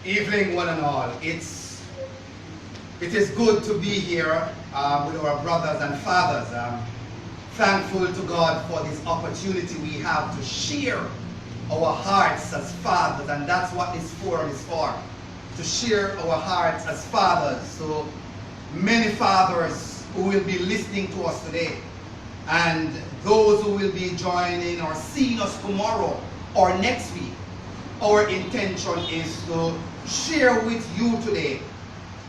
Evening, one and all. It is good to be here with our brothers and fathers. Thankful to God for this opportunity we have to share our hearts as fathers, and that's what this forum is for, to share our hearts as fathers. So many fathers who will be listening to us today, and those who will be joining or seeing us tomorrow or next week. Our intention is to share with you today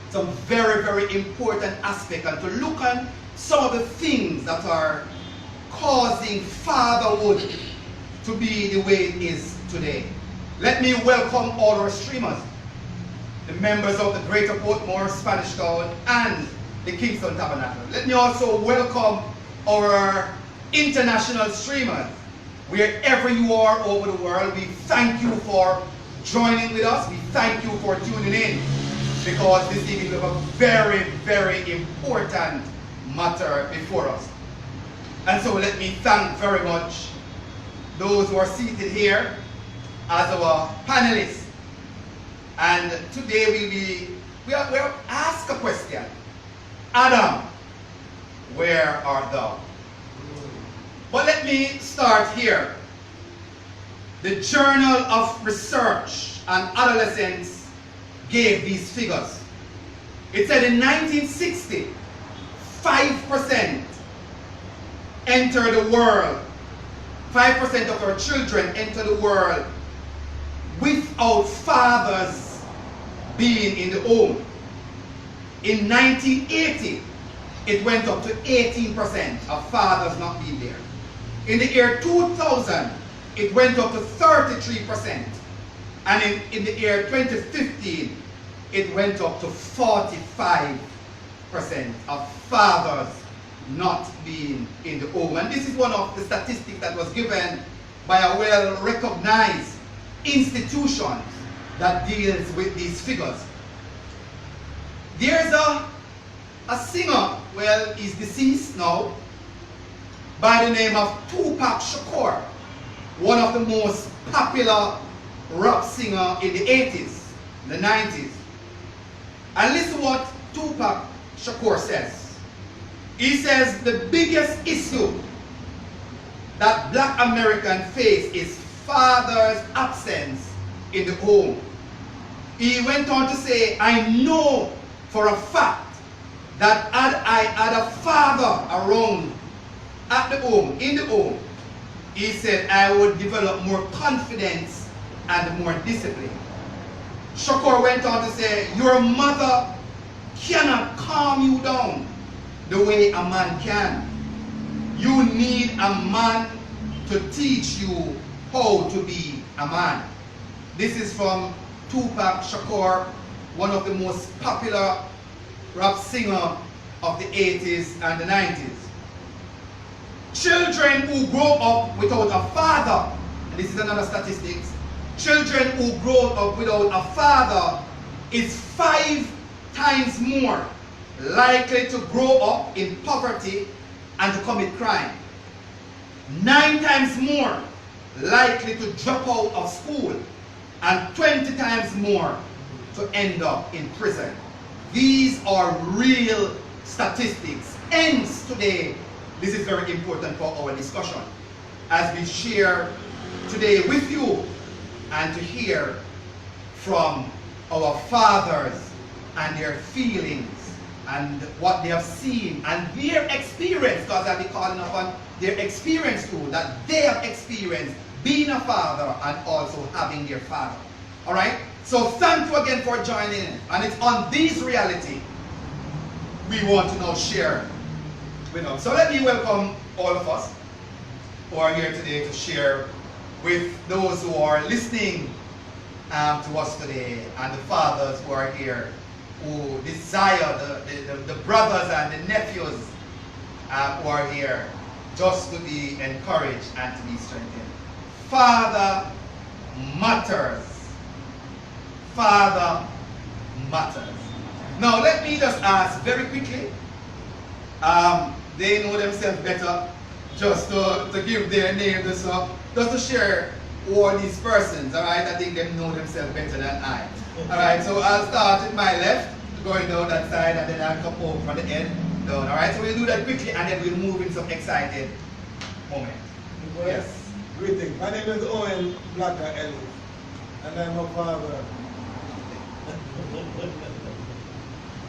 some very, very important aspects and to look at some of the things that are causing fatherhood to be the way it is today. Let me welcome all our streamers, the members of the Greater Portmore, Spanish Town, and the Kingston Tabernacle. Let me also welcome our international streamers. Wherever you are over the world, we thank you for joining with us. We thank you for tuning in, because this evening we have a very, very important matter before us. And so let me thank very much those who are seated here as our panelists. And today we'll ask a question. Adam, where art thou? But let me start here. The Journal of Research and Adolescence gave these figures. It said in 1960, 5% enter the world. 5% of our children enter the world without fathers being in the home. In 1980, it went up to 18% of fathers not being there. In the year 2000, it went up to 33%. And in the year 2015, it went up to 45% of fathers not being in the home. And this is one of the statistics that was given by a well-recognized institution that deals with these figures. There's a singer, well, he's deceased now, by the name of Tupac Shakur, one of the most popular rap singer in the 80s, the 90s. And listen what Tupac Shakur says. He says the biggest issue that Black Americans face is father's absence in the home. He went on to say, I know for a fact that had I had a father around at the home, in the home, he said, I would develop more confidence and more discipline. Shakur went on to say, your mother cannot calm you down the way a man can. You need a man to teach you how to be a man. This is from Tupac Shakur, one of the most popular rap singer of the 80s and the 90s. Children who grow up without a father, and this is another statistics, children who grow up without a father is 5 times more likely to grow up in poverty and to commit crime. 9 times more likely to drop out of school, and 20 times more to end up in prison. These are real statistics. Hence today, this is very important for our discussion as we share today with you and to hear from our fathers and their feelings and what they have seen and their experience, because I'll be calling upon their experience too, that they have experienced being a father and also having their father. All right? So thank you again for joining in. And it's on this reality we want to now share with us. So let me welcome all of us who are here today to share with those who are listening to us today, and the fathers who are here who desire, the brothers and the nephews who are here just to be encouraged and to be strengthened. Father matters. Father matters. Now let me just ask very quickly, they know themselves better, just to give their name, just to share who are these persons, all right? I think they know themselves better than I. Alright, so I'll start with my left, going down that side, and then I'll come over from the end down. Alright, so we'll do that quickly, and then we'll move in some excited moment. Yes. Greetings. My name is Owen Blakka Ellis, and I'm a father.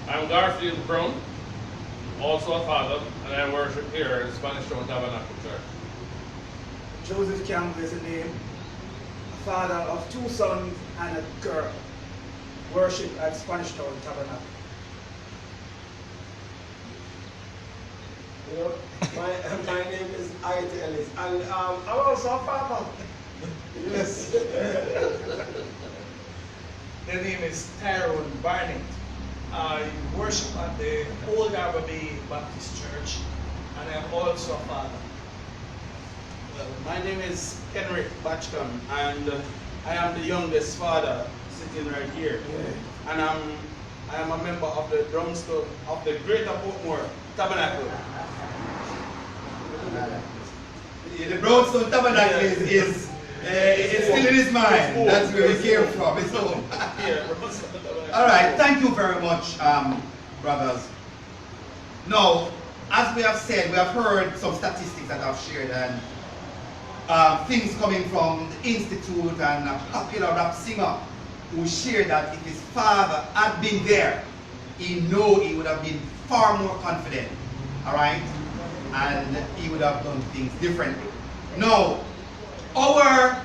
I'm Garfield Brown, also a father, and I worship here at Spanish Town Tabernacle Church. Joseph Campbell is the name, a father of 2 sons and a girl, worship at Spanish Town Tabernacle. You know, my name is Ity Ellis, and I'm also a father. Yes. The name is Tyrone Barnett. I worship at the Old Arbor Bay Baptist Church, and I'm also a father. Well, my name is Kenrick Badchkam, and I am the youngest father sitting right here. Yeah. And I am a member of the Brownstone of the Greater Portmore Tabernacle. The Brownstone Tabernacle is still in his mind. That's where he came from. His home. All right, thank you very much, brothers. Now, as we have said, we have heard some statistics that I've shared, and things coming from the Institute, and a popular rap singer who shared that if his father had been there, he would have been far more confident, all right? And he would have done things differently. Now, our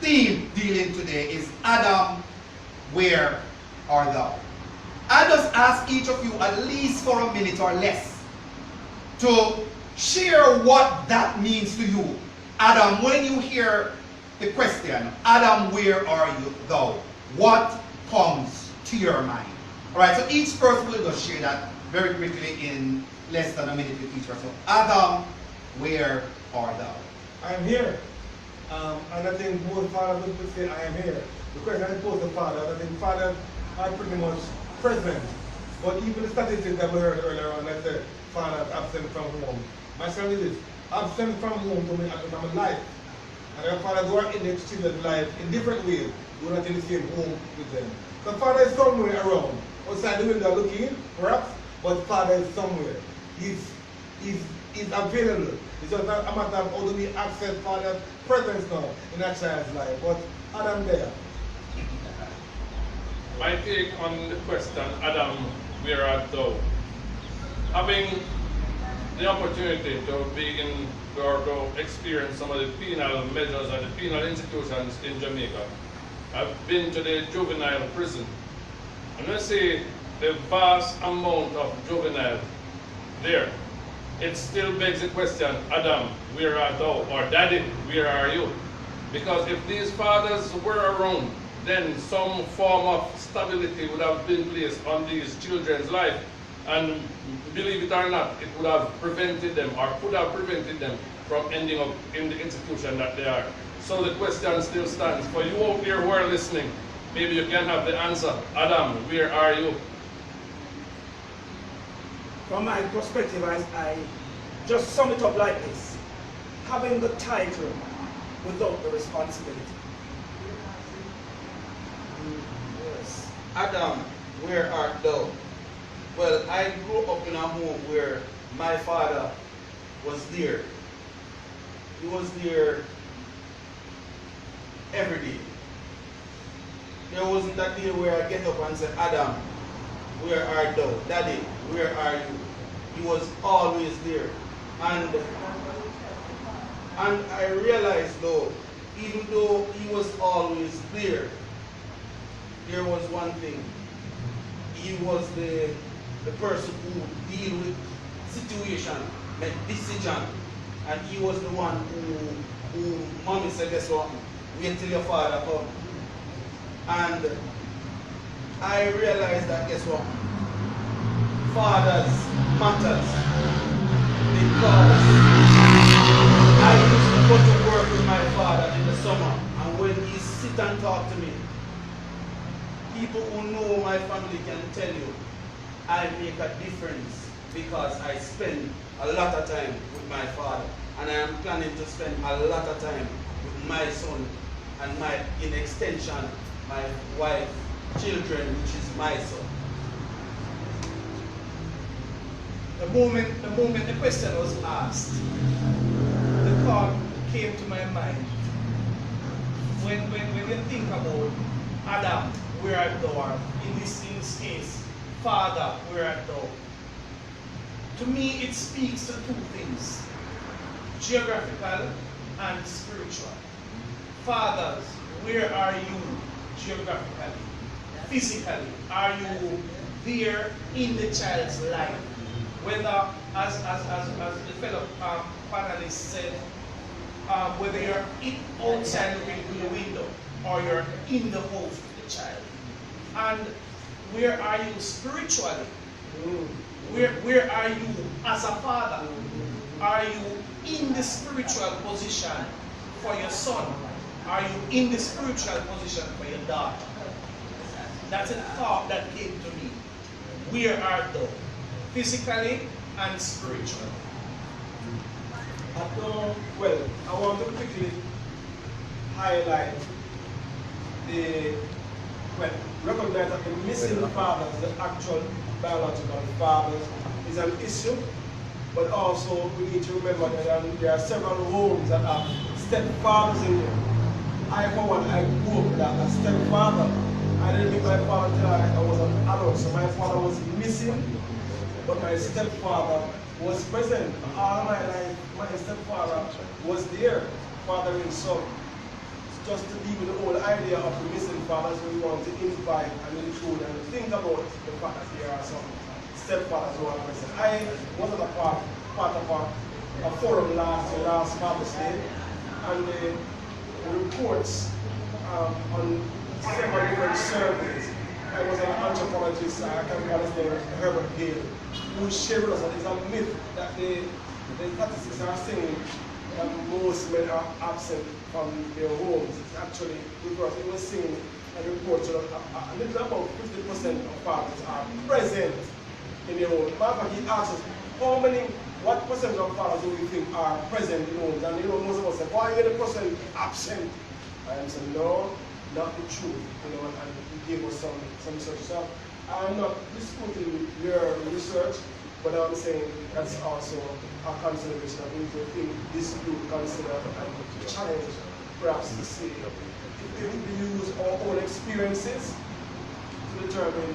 theme dealing today is Adam, where art thou? I'll just ask each of you at least for a minute or less to share what that means to you. Adam, when you hear the question, Adam, where are you thou? What comes to your mind? All right, so each person will just share that very quickly in less than a minute with each person. Adam, where art thou? I'm here. And I think most fathers would say, I am here. The question I pose to fathers, I think fathers are pretty much present. But even the statistics that we heard earlier on, that said fathers absent from home. My son is this, absent from home to me at my life. And there are fathers who are in their children's life in different ways, who are not in the same home with them. So father is somewhere around, outside the window looking in, perhaps, but father is somewhere. He's available. It's just a matter of how do we access father's presence now in a child's life. But Adam there. My take on the question, Adam, where art thou? Having the opportunity to be in or to experience some of the penal measures and the penal institutions in Jamaica, I've been to the juvenile prison. And when I say the vast amount of juvenile there, it still begs the question, Adam, where art thou? Or Daddy, where are you? Because if these fathers were around, then some form of stability would have been placed on these children's life. And believe it or not, it would have prevented them, or could have prevented them from ending up in the institution that they are. So the question still stands. For you out there who are listening, maybe you can have the answer. Adam, where are you? From my perspective, I just sum it up like this: having the title without the responsibility. Yes. Adam, where art thou? Well, I grew up in a home where my father was there. He was there every day. There wasn't a day where I get up and say, Adam, where art thou? Daddy, where are you? He was always there. And I realized though, even though he was always there, there was one thing. He was the person who deal with situation, make decision. And he was the one who mommy said, guess what? Wait till your father comes. And I realized that, guess what? Fathers matters, because I used to go to work with my father in the summer, and when he sit and talk to me, people who know my family can tell you I make a difference because I spend a lot of time with my father, and I am planning to spend a lot of time with my son and in extension, my wife children, which is my son. The moment the question was asked, the thought came to my mind. When you think about Adam, where art thou? Or in this case, Father, where art thou? To me, it speaks to two things: geographical and spiritual. Fathers, where are you geographically, physically? Are you there in the child's life? Whether, as the fellow panelist said, whether you're outside looking through the window or you're in the house with the child. And where are you spiritually? Where are you as a father? Are you in the spiritual position for your son? Are you in the spiritual position for your daughter? That's a thought that came to me. Where art thou? Physically and spiritually. Well, I want to quickly highlight recognize that the missing fathers, the actual biological fathers, is an issue, but also we need to remember that there are several homes that have stepfathers in there. I, for one, I grew up with a stepfather. I didn't meet my father until I was an adult, so my father was missing, but my stepfather was present. All my life, my stepfather was there, fathering son. Just to deal with the whole idea of the missing fathers, we want to invite and include and think about the fact that there are some stepfathers who are present. I wasn't a part of a forum last Father's Day, and the reports on several different surveys. I was an anthropologist, I can't remember his name, Herbert Gale, who shared with us that it's a myth that the statistics are saying that most men are absent from their homes. It's actually, because it was saying a report that a little about 50% of fathers are present in their home. Matter of fact, he asked us, what percentage of fathers do we think are present in homes? And most of us say, why 80% absent? I said, no, not the truth, and he gave us some research. So I'm not disputing your research, but I'm saying that's also a consideration that we need to think this group consider and challenge, perhaps to see if we use our own experiences to determine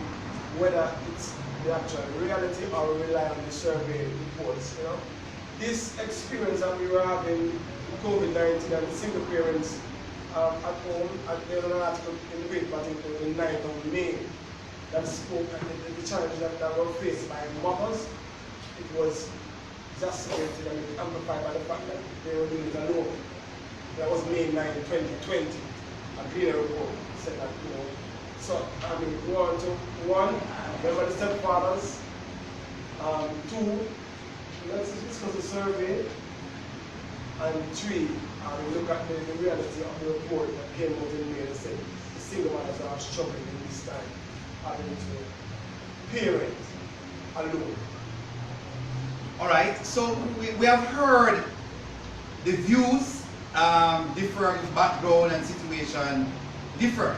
whether it's the actual reality or rely on the survey reports. This experience that we were having with COVID-19 and single parents at home, there was an article in the paper, I think on the 9th of May, that spoke at the challenges that were faced by mothers. It was exacerbated and amplified by the fact that they were doing it alone. That was May 9, 2020. A clear report said that, So, we want to, one, remember the stepfathers. Two, let's discuss the survey. And three, we look at the reality of the report that came out in May and said the single mothers are struggling in this time, having to parent alone. All right, so we have heard the views, different background and situation differ.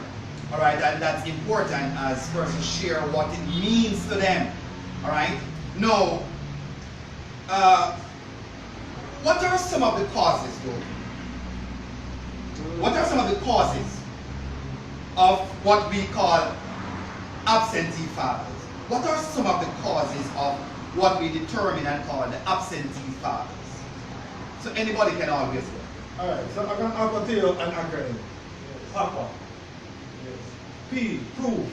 All right, and that's important as persons share what it means to them. All right, now, what are some of the causes, though? What are some of the causes of what we call absentee fathers? What are some of the causes of what we determine and call the absentee fathers? So anybody can always go. All right, so I'm going to tell you an acronym. PAPA. P, proof.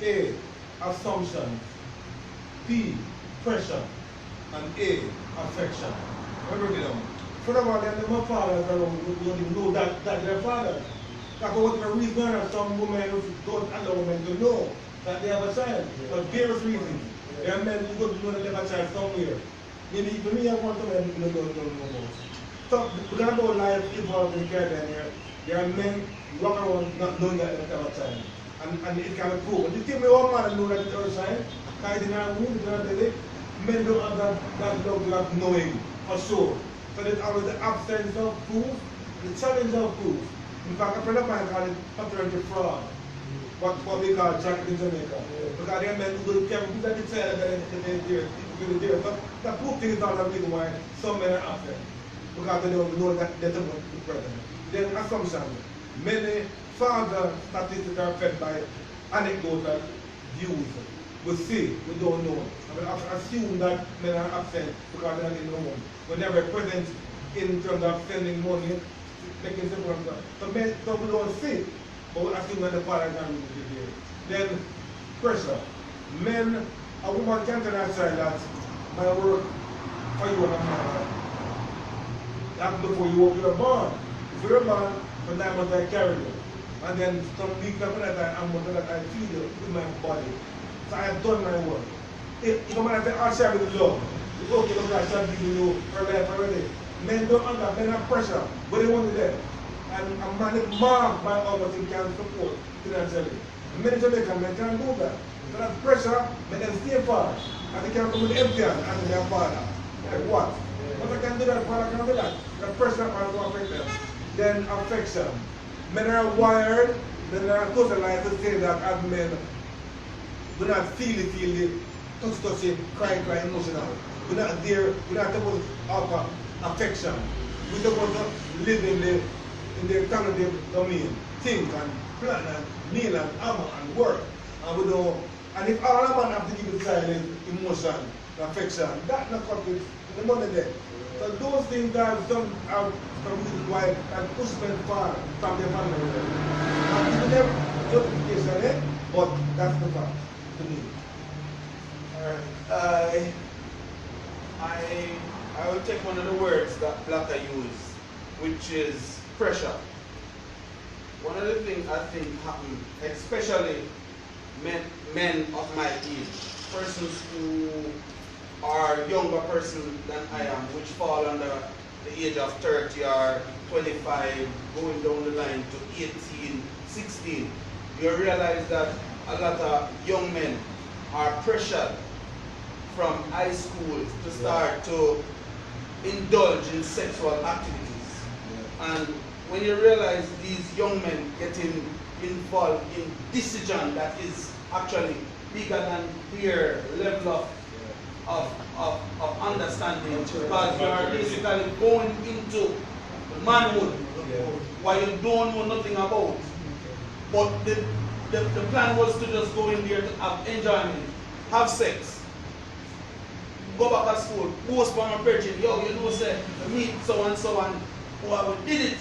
A, assumption. P, pressure. And A, affection. Remember me now. First of all, they're my fathers don't even know that they're fathers. Like whatever reason, some women don't allow women to know that they have a child. For various reasons. There are men who don't know that they have a child somewhere. Maybe even me, I want to men who don't know. So, we're going to go life evolved in the Caribbean here. There are men who walk around not knowing that they have a child. And it can be proven. You think me one man know that it's our child? Because it's in our womb, it's in our belly. Men don't have that love of knowing for sure. So there's always the absence of proof, the challenge of proof. In fact, a friend of mine called it paternity fraud. what we call Jack in Jamaica. Because they men who can do that inside that they're there. But the poor thing is not the reason why some men are upset. Because they don't know that they're the president. Then assumption. Many father statistics are fed by anecdotal views. We see, we don't know. I mean, assume that men are upset because they're not in the home. When they're present in terms of sending money, making simple stuff. So men, so we don't see, but we assume that the father can be there. Then pressure. Men, a woman can tell her child that my work for you and my that's before you were born. If you're born, for 9 months I carry you. And then some weeks after that I'm going to feed you with my body. So I have done my work. If a man says, I'll share with love, it's okay, look, I start giving you her life already. Men don't understand, men have pressure, but they want to them. And a man is marked by how much he can support financially. Many Jamaican men can't do that. So that's pressure, men then stay far. And they can't come with empty hands and their father. Like what? But I can do that, father can do that. The pressure can affect them. Then affection. Men are wired, men are socialized to say that as men do not feel the touchy, cry emotional. We're not there, we're not supposed to offer affection. We're supposed to live in the cognitive domain, think and plan and kneel and hammer and work. And we don't, and if all a man have to give it silence, emotion, affection, that's not what with the money there. So those things are some reasons why and push men far from their family. And people never justification, but that's the fact to me. Alright. I will take one of the words that Blakka used, which is pressure. One of the things I think happen, especially men of my age, persons who are younger person than I am, which fall under the age of 30 or 25, going down the line to 18, 16, you realize that a lot of young men are pressured from high school to start to indulge in sexual activities. And when you realize these young men getting involved in decision that is actually bigger than their level of understanding, because you are basically going into manhood what you don't know nothing about. But the plan was to just go in there to have enjoyment, have sex, go back to school, post for my preaching, yo, you know, say, meet so and so and, well, we did it.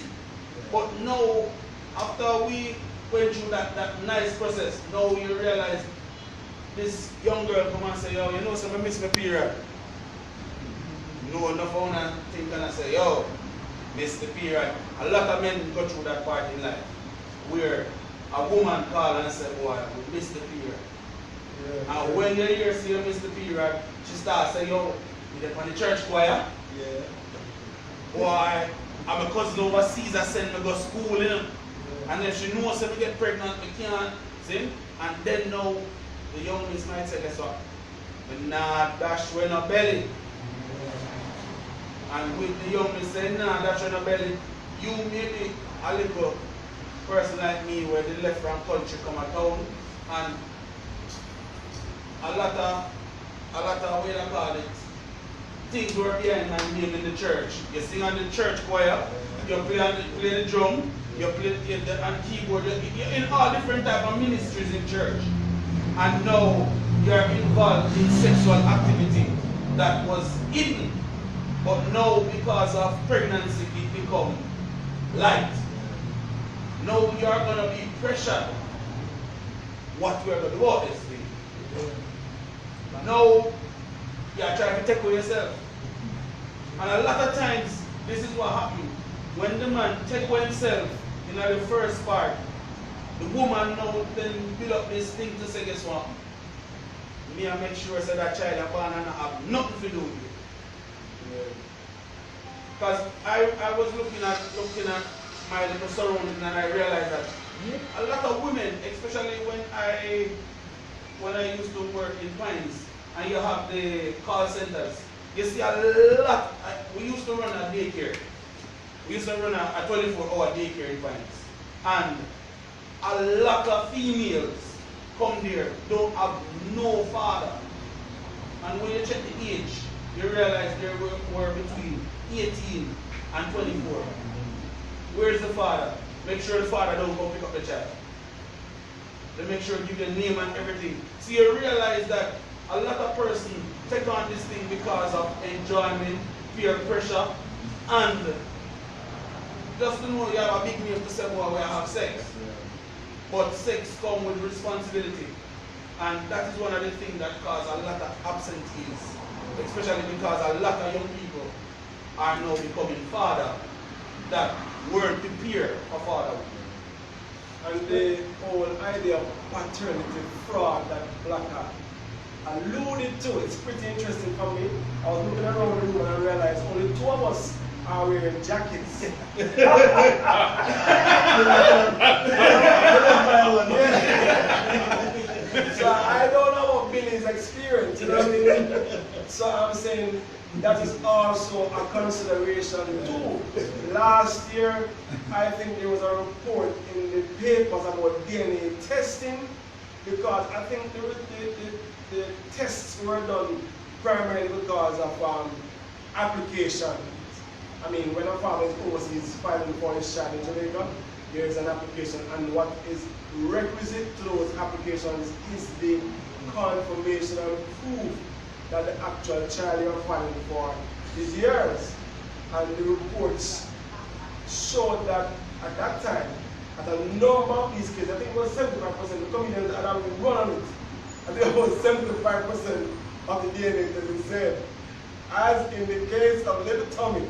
But now, after we went through that nice process, now you realize this young girl come and say, yo, you know, so I miss my period. No, enough I wanna think and I say, yo, miss the period. A lot of men go through that part in life where a woman call and say, boy, we miss the period. Yeah, and when you hear say you miss the period, she starts saying, yo, you're on the church choir. Yeah. Boy, I'm a cousin overseas that send me go school, you know. Yeah. And if she knows if we get pregnant, we can't, see? And then now, the young miss might say, guess what? But nah, dash when no belly. Yeah. And with the young miss say, nah, dash when no belly, you maybe a little person like me where they left from country come a town, and a lot of way to call it, things were behind my name in the church. You sing on the church choir, you play the drum, you play the keyboard, you're in all different type of ministries in church. And now you're involved in sexual activity that was hidden, but now because of pregnancy it become light. Now you're going to be pressured what we're going to do about this thing. Now you're trying to take away yourself. And a lot of times this is what happens. When the man take away himself in the first part, the woman now then build up this thing to say, guess what? Me I make sure so that child is born and I have nothing to do with it. Because I was looking at my little surroundings and I realized that a lot of women, especially when I used to work in Pines and you have the call centers, you see a lot. We used to run a daycare. We used to run a 24-hour daycare in Pines. And a lot of females come there, don't have no father. And when you check the age, you realize they were between 18 and 24. Where's the father? Make sure the father don't go pick up the child. They make sure give your name and everything. So you realize that a lot of persons take on this thing because of enjoyment, peer pressure, and just to know you have a big name to say, well, we have sex. But sex comes with responsibility. And that is one of the things that cause a lot of absentees, especially because a lot of young people are now becoming father that weren't prepared for fatherhood. And the whole idea of paternity fraud that Blakka alluded to, it's pretty interesting for me. I was looking around the room and I realized only 2 of us are wearing jackets. So I don't know what Billy's experience, you know what I mean? So I'm saying that is also a consideration too. Last year, I think there was a report in the papers about DNA testing, because I think the tests were done primarily because of application. I mean, when a father is overseas filing for his child in Jamaica, there is an application, and what is requisite to those applications is the confirmation and proof that the actual child you are filing for is yours. And the reports showed that at that time, at a number of these cases, I think it was 75%, the comedians had already run on it. I think it was 75% of the DNA that is said. As in the case of little Tommy,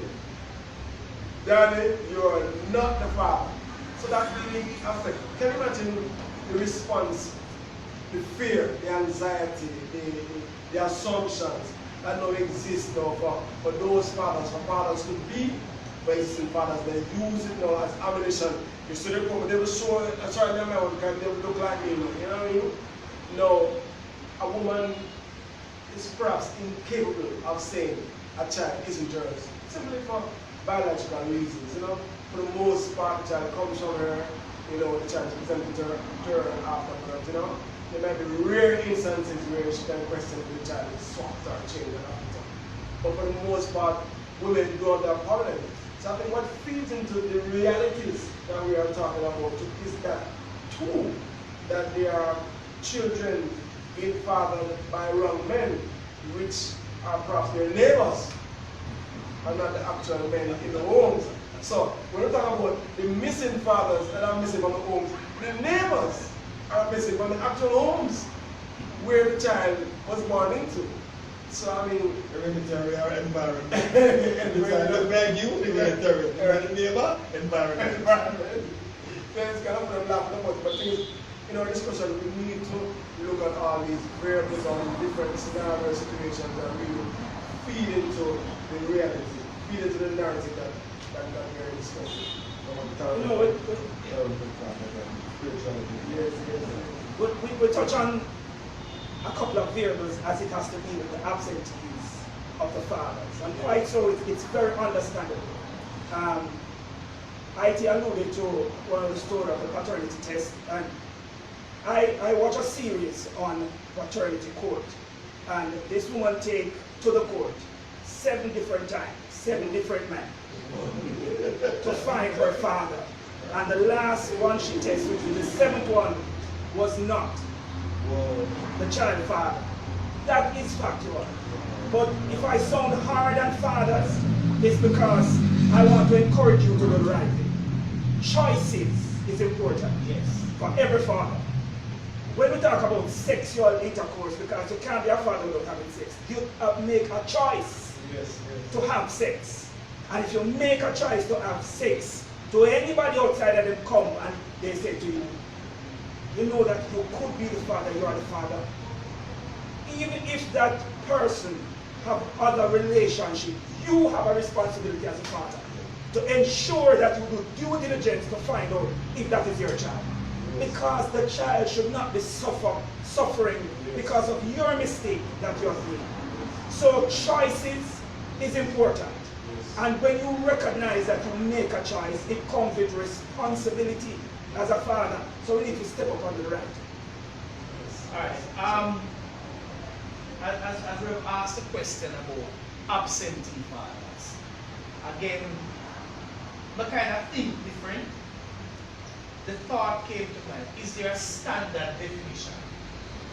Daddy, you are not the father. So that really affects. Can you imagine the response, the fear, the anxiety, the assumptions that now exist now for those fathers, for fathers to be, for existing fathers, they use it now as ammunition. You see them come, they will show a child them out because they will look like me, you know what I mean? No, a woman is perhaps incapable of saying a child isn't hers, simply for biological reasons, you know. For the most part, the child comes from her, you know, the child is presented to her after birth, you know. There might be rare instances where she can question if the child is swapped or changed after. But for the most part, women don't have problems. So I think what feeds into the realities that we are talking about is that too, that there are children being fathered by wrong men, which are perhaps their neighbors, and not the actual men in the homes. So when we talk about the missing fathers that are missing from the homes, the neighbors are missing from the actual homes where the child was born into. So I mean, hereditary or environment. The beg you, the hereditary. The neighbor, environment. It's kind of what I'm laughing about, but things, in our discussion, we need to look at all these variables on different scenario situations that really feed into the reality, feed into the narrative that we are discussing. You know, we touch on a couple of variables as it has to do with the absentees of the fathers, and quite so it's very understandable. Ity alluded to one of the story of the paternity test, and I watch a series on paternity court, and this woman take to the court 7 different times, 7 different men to find her father, and the last one she tested, which was the 7th one, was not the child father. That is factual. But if I sound hard on fathers, it's because I want to encourage you to do the right thing. Choices is important, yes, for every father. When we talk about sexual intercourse, because you can't be a father without having sex, you make a choice to have sex. And if you make a choice to have sex, to anybody outside of them come and they say to you, you know that you could be the father, you are the father. Even if that person have other relationship, you have a responsibility as a father to ensure that you do due diligence to find out if that is your child. Because the child should not be suffering because of your mistake that you have made. So choices is important. And when you recognize that you make a choice, it comes with responsibility. as a father. So we need to step up on the right. Alright. As we've asked the question about absentee fathers, again, I kind of think different. The thought came to mind, is there a standard definition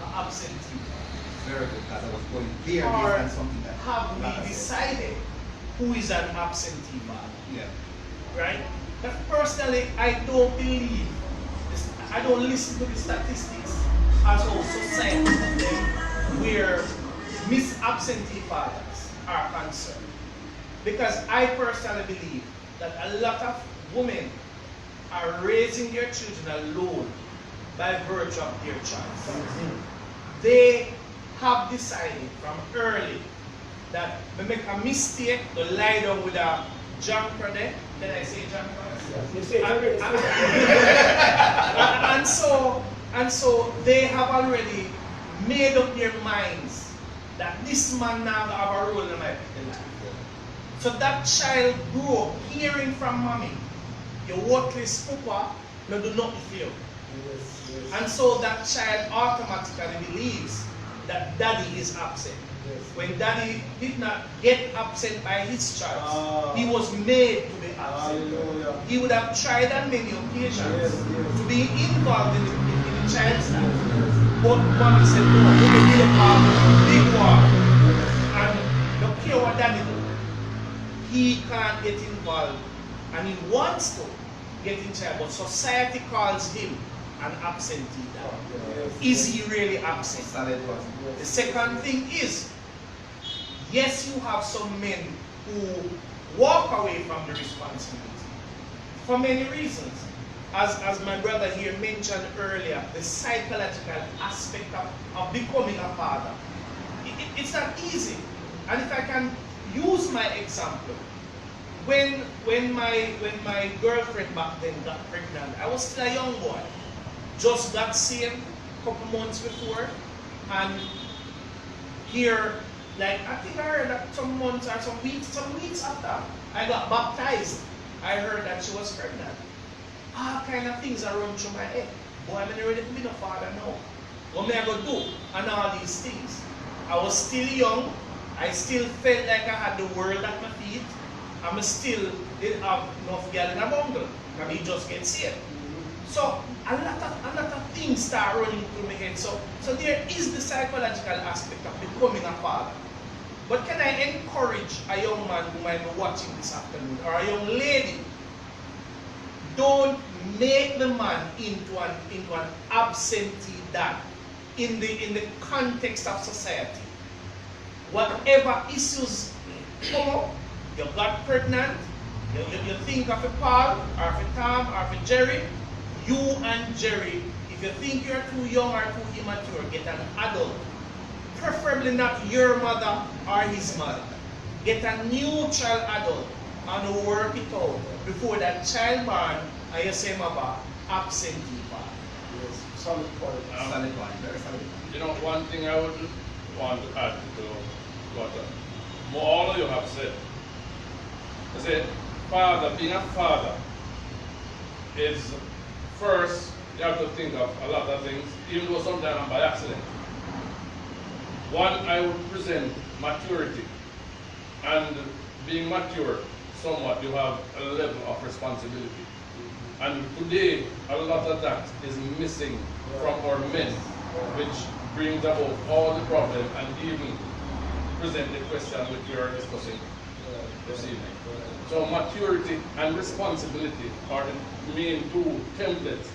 of absentee father? Very good, because I was going there Or based on something that have Blakka we said. decided who is an absentee father? Yeah. Right? But personally, I don't believe, I don't listen to the statistics as also society where absentee fathers are concerned. Because I personally believe that a lot of women are raising their children alone by virtue of their choice. They have decided from early that they make a mistake to lie down with a junker there. Can I say junker? You say And so they have already made up their minds that this man now have a role in my life. So that child grew up hearing from mommy, your worthless papa, no do nothing for you. And so that child automatically believes that daddy is absent. When daddy did not get absent by his choice, he was made to be absent. He would have tried on many occasions to be involved in the child's life. But mommy said, no, we can be a big war. And don't care what daddy do. He can't get involved and he wants to get in child, but society calls him an absentee dad. Is he really absent? The second thing is, yes, you have some men who walk away from the responsibility for many reasons. As my brother here mentioned earlier, the psychological aspect of becoming a father. It's not easy. And if I can use my example, when my girlfriend back then got pregnant, I was still a young boy. Just got saved a couple months before, and here, like I think I heard that some months or some weeks after I got baptized, I heard that she was pregnant. All kind of things are running through my head. Boy, I'm ready to be a father now. What am I going to do? And all these things. I was still young. I still felt like I had the world at my feet. I still didn't have enough girl in a bungle. I mean, just get saved. So a lot of things start running through my head. So there is the psychological aspect of becoming a father. But can I encourage a young man who might be watching this afternoon, or a young lady? Don't make the man into an absentee dad in the context of society. Whatever issues come up, you got pregnant, you think of a Paul, or of a Tom, or of a Jerry, you and Jerry, if you think you're too young or too immature, get an adult. Preferably not your mother or his mother. Get a neutral adult and work it out before that child born and you say, Mama, absentee father. Yes, solid point. Solid point, very solid point. You know, one thing I would want to add to what all of you have said. I said, father, being a father is, first, you have to think of a lot of things, even though sometimes I'm by accident. One, I would present maturity. And being mature, somewhat, you have a level of responsibility. And today, a lot of that is missing from our men, which brings about all the problems and even present the question which we are discussing this evening. So maturity and responsibility are the main two templates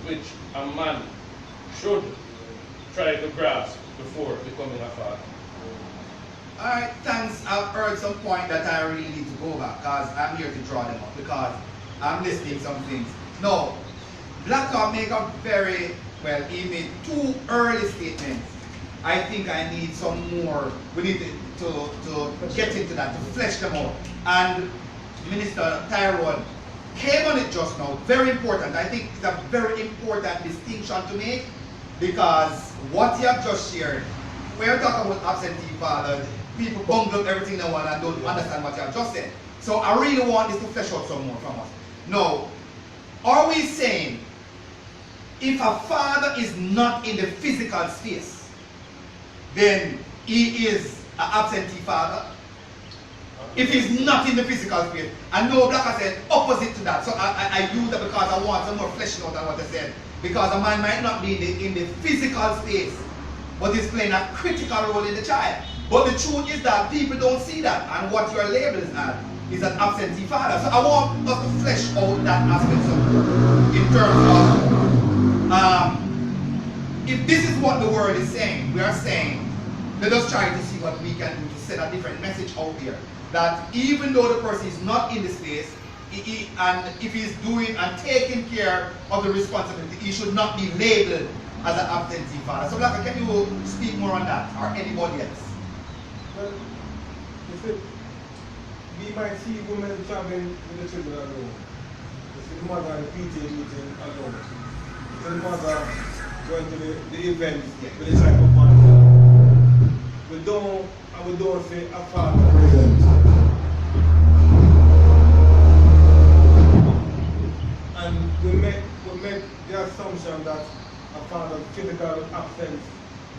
which a man should try to grasp before becoming a father. Alright, thanks. I've heard some point that I really need to go back because I'm here to draw them up because I'm listening to some things. No, Blakka make a very, well, he made two early statements. I think I need some more. We need to get into that, to flesh them out. And Minister Tyrone came on it just now. Very important. I think it's a very important distinction to make because what you have just shared, when you're talking about absentee fathers, people bungle up everything they want and don't understand what you have just said. So I really want this to flesh out some more from us. Now, are we saying if a father is not in the physical space, then he is an absentee father. If he's not in the physical space, I know Blakka said opposite to that, so I use that because I want some more fleshing out on what I said. Because a man might not be in the physical space, but he's playing a critical role in the child. But the truth is that people don't see that, and what your labels are is an absentee father. So I want us to flesh out that aspect in terms of if this is what the word is saying, we are saying, let us try to see what we can do to send a different message out here. That even though the person is not in the space, and if he's doing and taking care of the responsibility, he should not be labeled as an absentee father. So Blakka, can you speak more on that, or anybody else? Well, you see, we might see women traveling with the children alone. You see the mother at the PTA meeting alone. You see the mother going to the event with the child of mother. We don't say a father present. And we make the assumption that a father's physical absence,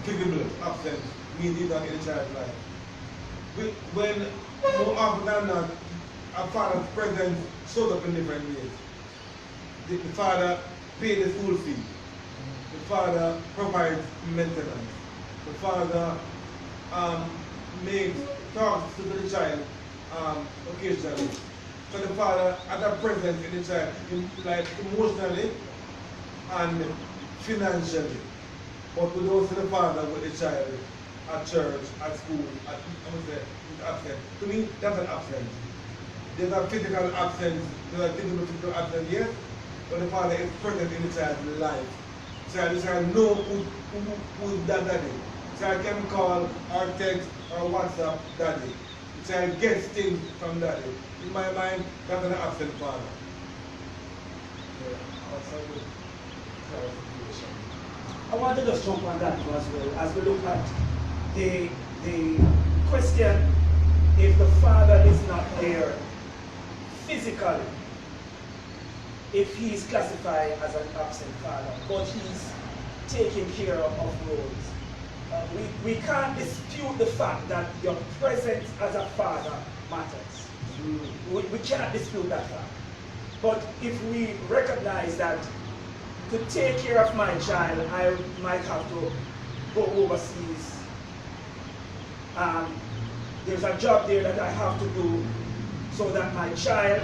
visible absence, means he's not in the child's life. When more often than not, a father's presence shows up in different ways. The father pays the school fee. The father provides maintenance. The father talks to the child occasionally. So the father has a presence in the child, like emotionally and financially. But we don't see the father with the child at church, at school, absent. To me, that's an absence. There's a physical absence, there's a physical absence, yes, but the father is present in the child's life. The child knows who is that daddy. The child can call or text or WhatsApp daddy. The child gets things from daddy. In my mind, that's an absent father. I want to just jump on that as well, as we look at the question, if the father is not there physically, if he is classified as an absent father, but he's taking care of roles. We can't dispute the fact that your presence as a father matters. We cannot dispute that fact. But if we recognize that to take care of my child, I might have to go overseas. There's a job there that I have to do so that my child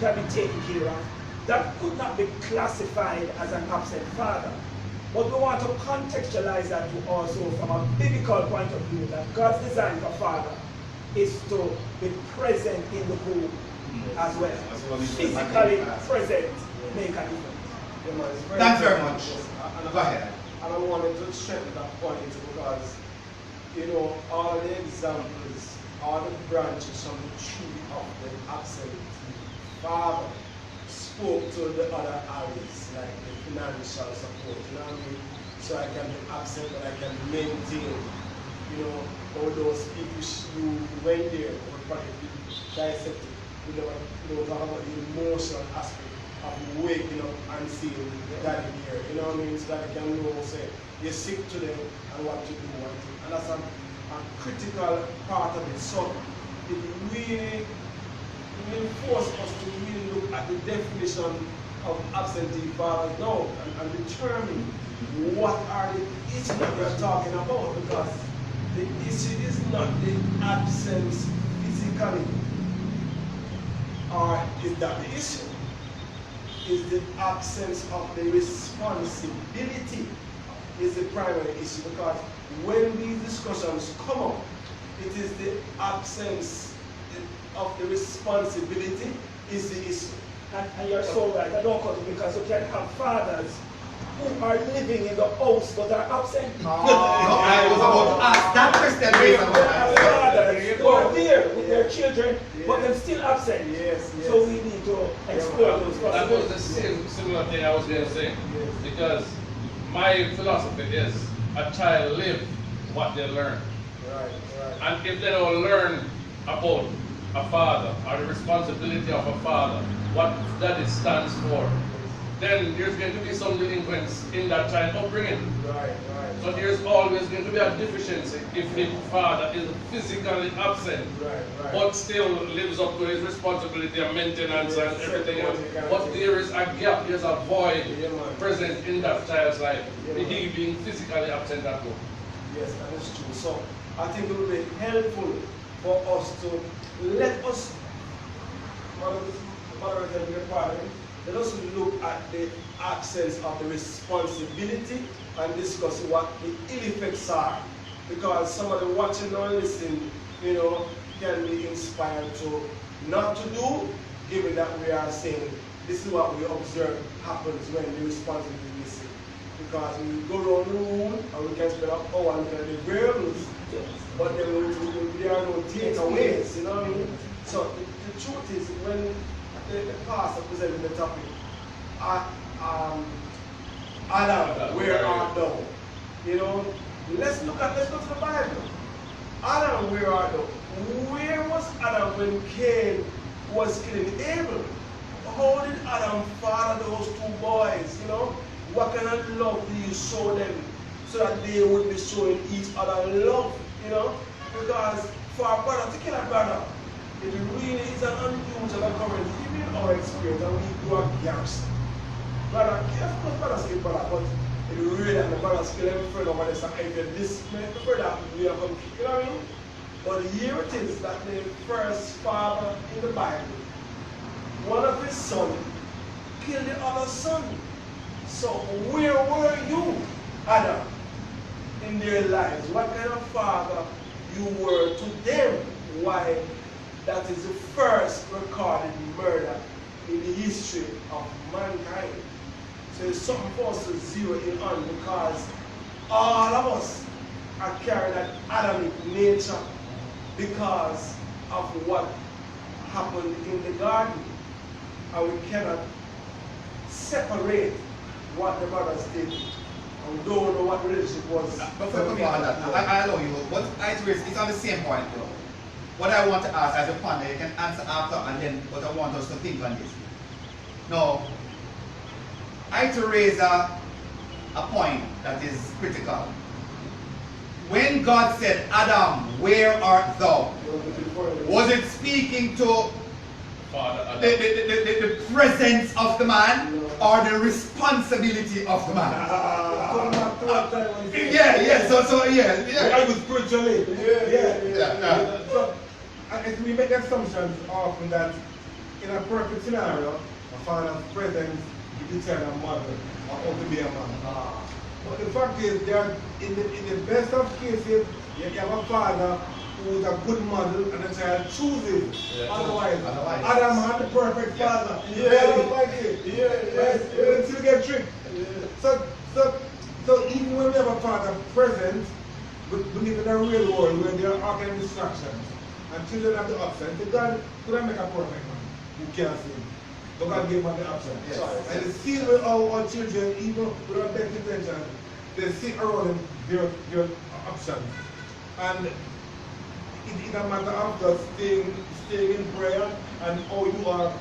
can be taken care of. That could not be classified as an absent father. But we want to contextualize that to also from a biblical point of view, that God's design for father is to be present in the home as well. Physically present make a difference. Thanks very much. Go ahead. And I wanted to strengthen that point because, you know, all the examples, all the branches from the tree of the absent father spoke to the other areas, like the financial support, you know what I mean? So I can be absent, but I can maintain, you know, all those people who went there, or probably dissected, you know, talk about the emotional aspect of waking up and seeing daddy here, you know what I mean? So that I can know, say, you're sick to them and what to do, and that's a critical part of it. So it really forces us to really look at the definition of absentee fathers now and determine what are the issues that we are talking about, because the issue is not the absence physically, or is that the issue? Is the absence of the responsibility is the primary issue, because when these discussions come up, it is the absence of the responsibility is the issue. And you're so right, I don't cut it, because you can have fathers who are living in the house but are absent. No, I was about to ask that question. Fathers who are there with their children, but they're still absent. Yes. So we need to explore those That was the possibilities. similar thing I was going to say, because my philosophy is a child live what they learn. Right. And if they don't learn about a father or the responsibility of a father, what that it stands for, then there's going to be some delinquents in that child upbringing. Right. So there's always going to be a deficiency if the father is physically absent, Right. but still lives up to his responsibility and maintenance and Yes, everything else. certainly. But there is a gap, there's a void Yeah, man. present in that child's life, Yeah, he man. being physically absent at home. Yes, that is true. So I think it would be helpful for us to let us, let us look at the absence of the responsibility and discuss what the ill effects are. Because somebody watching or listening, can be inspired to not to do, given that we are saying this is what we observe happens when the responsibility is missing. Because we go around the room and we can spend an hour looking at the variables, but then there are no takeaways, you know what I mean? So the truth is, when the pastor presented the topic, Adam, where art thou? Let's go to the Bible. Adam, where art thou? Where was Adam when Cain was killing Abel? How did Adam father those two boys? What kind of love do you show them so that they would be showing each other love? Because for a brother to kill a brother, it really is an unusual occurrence, even in our experience, and we go at garrison. Brother, of course, brothers kill brother, but it really and the brothers kill every friend over this, and if this man, the brother, we are going to kill, you know what I mean? But here it is that the first father in the Bible, one of his sons killed the other son. So where were you, Adam, in their lives? What kind of father you were to them? Why? That is the first recorded murder in the history of mankind. So it's something for us to zero in on, because all of us are carrying that Adamic nature because of what happened in the garden. And we cannot separate what the brothers did. And we don't know what the relationship was. Before we go on that, I allow you, but it's on the same point though. What I want to ask as a panel, you can answer after, and then what I want us to think on this. Now, I to raise a point that is critical. When God said, Adam, where art thou? Was it speaking to the presence of the man or the responsibility of the man? Yeah. I was spiritually. Yeah. So, and we make assumptions often that in a perfect scenario, a father's presence is determine a mother or how to be a man. But the fact is, in the best of cases, you have a father who is a good model and the child chooses. Yeah. Otherwise, Otherwise. Adam had the perfect father. Yes. Until get tricked. So even when we have a father present, we live in a real world where there are all kinds of distractions. And children have the option. They God couldn't make a perfect man who can't sing. But God gave them the option. Yes. And the same with our children, even without best intention, they sit around their options. And it's a matter of just staying in prayer and how you are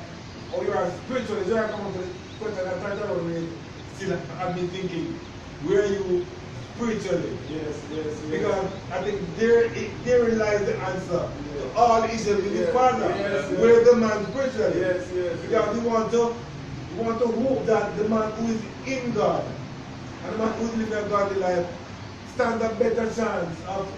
spiritually. So I come up with the question I tried to always still I've been thinking, where are you spiritually? Yes. Because I think there lies the answer to all issues with his father. Yes. Where the man spiritually. Yes. Because we want to hope that the man who is in God and the man who is living a godly life stands a better chance of